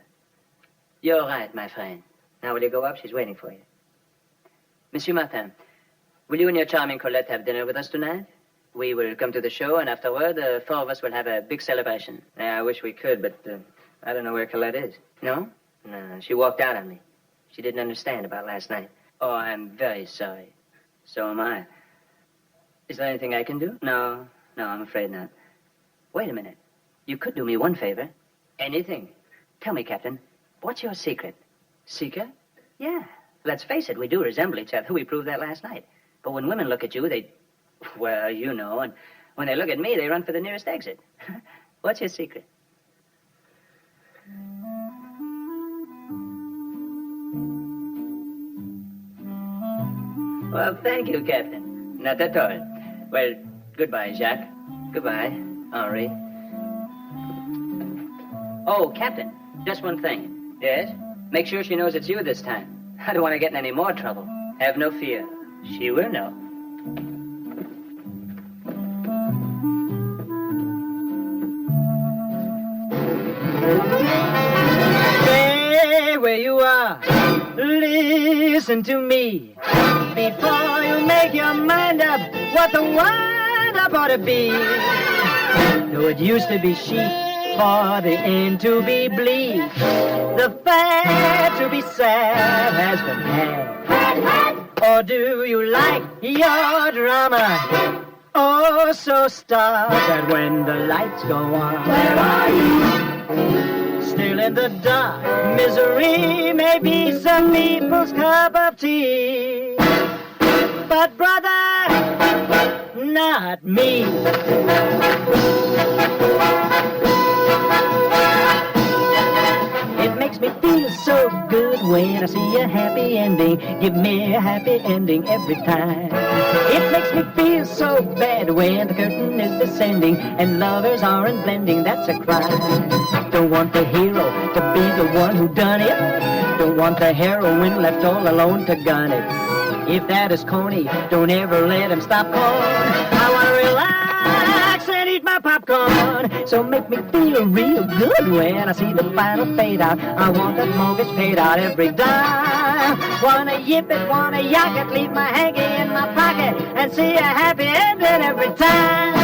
S1: You're right, my friend.
S3: Now, will you go up? She's waiting for you. Monsieur Martin, will you and your charming Colette have dinner with us tonight? We will come to the show, and afterward, the four of us will have a big celebration. Yeah, I wish we could, but I don't know where Colette is. No? No, she walked out on me. She didn't understand about last night. Oh, I'm very sorry. So am I. Is there anything I can do? No, I'm afraid not. Wait a minute. You could do me one favor. Anything. Tell me, Captain, what's your secret? Secret? Yeah. Let's face it, we do resemble each other. We proved that last night. But when women look at you, they... Well, you know, and when they look at me, they run for the nearest exit. What's your secret? Well, thank you, Captain. Not at all. Well, goodbye, Jacques. Goodbye, Henri. Oh, Captain, just one thing. Yes? Make sure she knows it's you this time. I don't want to get in any more trouble. Have no fear. She will know.
S1: Stay where you are. Listen to me. Before you make your mind up what the wind-up ought to be. Though it used to be sheep, for the end to be bleak, the fair to be sad has been had. Or do you like your drama? Oh, so start that when the lights go on. Where are you? Still in the dark. Misery may be some people's cup of tea. But brother, not me. It makes me feel so good when I see a happy ending. Give me a happy ending every time. It makes me feel so bad when the curtain is descending and lovers aren't blending. That's a crime. Don't want the hero to be the one who done it. Don't want the heroine left all alone to gun it. If that is corny, don't ever let him stop calling. I want to relax and eat my popcorn. So make me feel real good when I see the final fade out. I want that mortgage paid out every dime. Wanna yip it, wanna yak it, leave my hanky in my pocket and see a happy ending every time.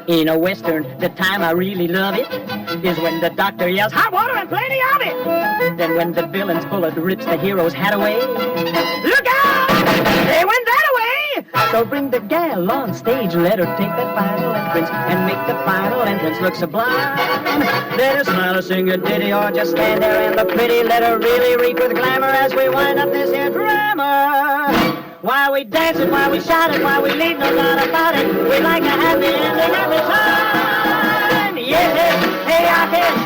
S1: In a western, the time I really love it is when the doctor yells, hot water and plenty of it. Then when the villain's bullet rips the hero's hat away, look out! They went that away! So bring the gal on stage, let her take that final entrance and make the final entrance look sublime. Let her smile or sing a ditty or just stand there and look pretty. Let her really reek with glamour as we wind up this here drama. While we dance it, while we shout it, while we leave no doubt about it, we like a happy ending every time. Yeah, hey, I can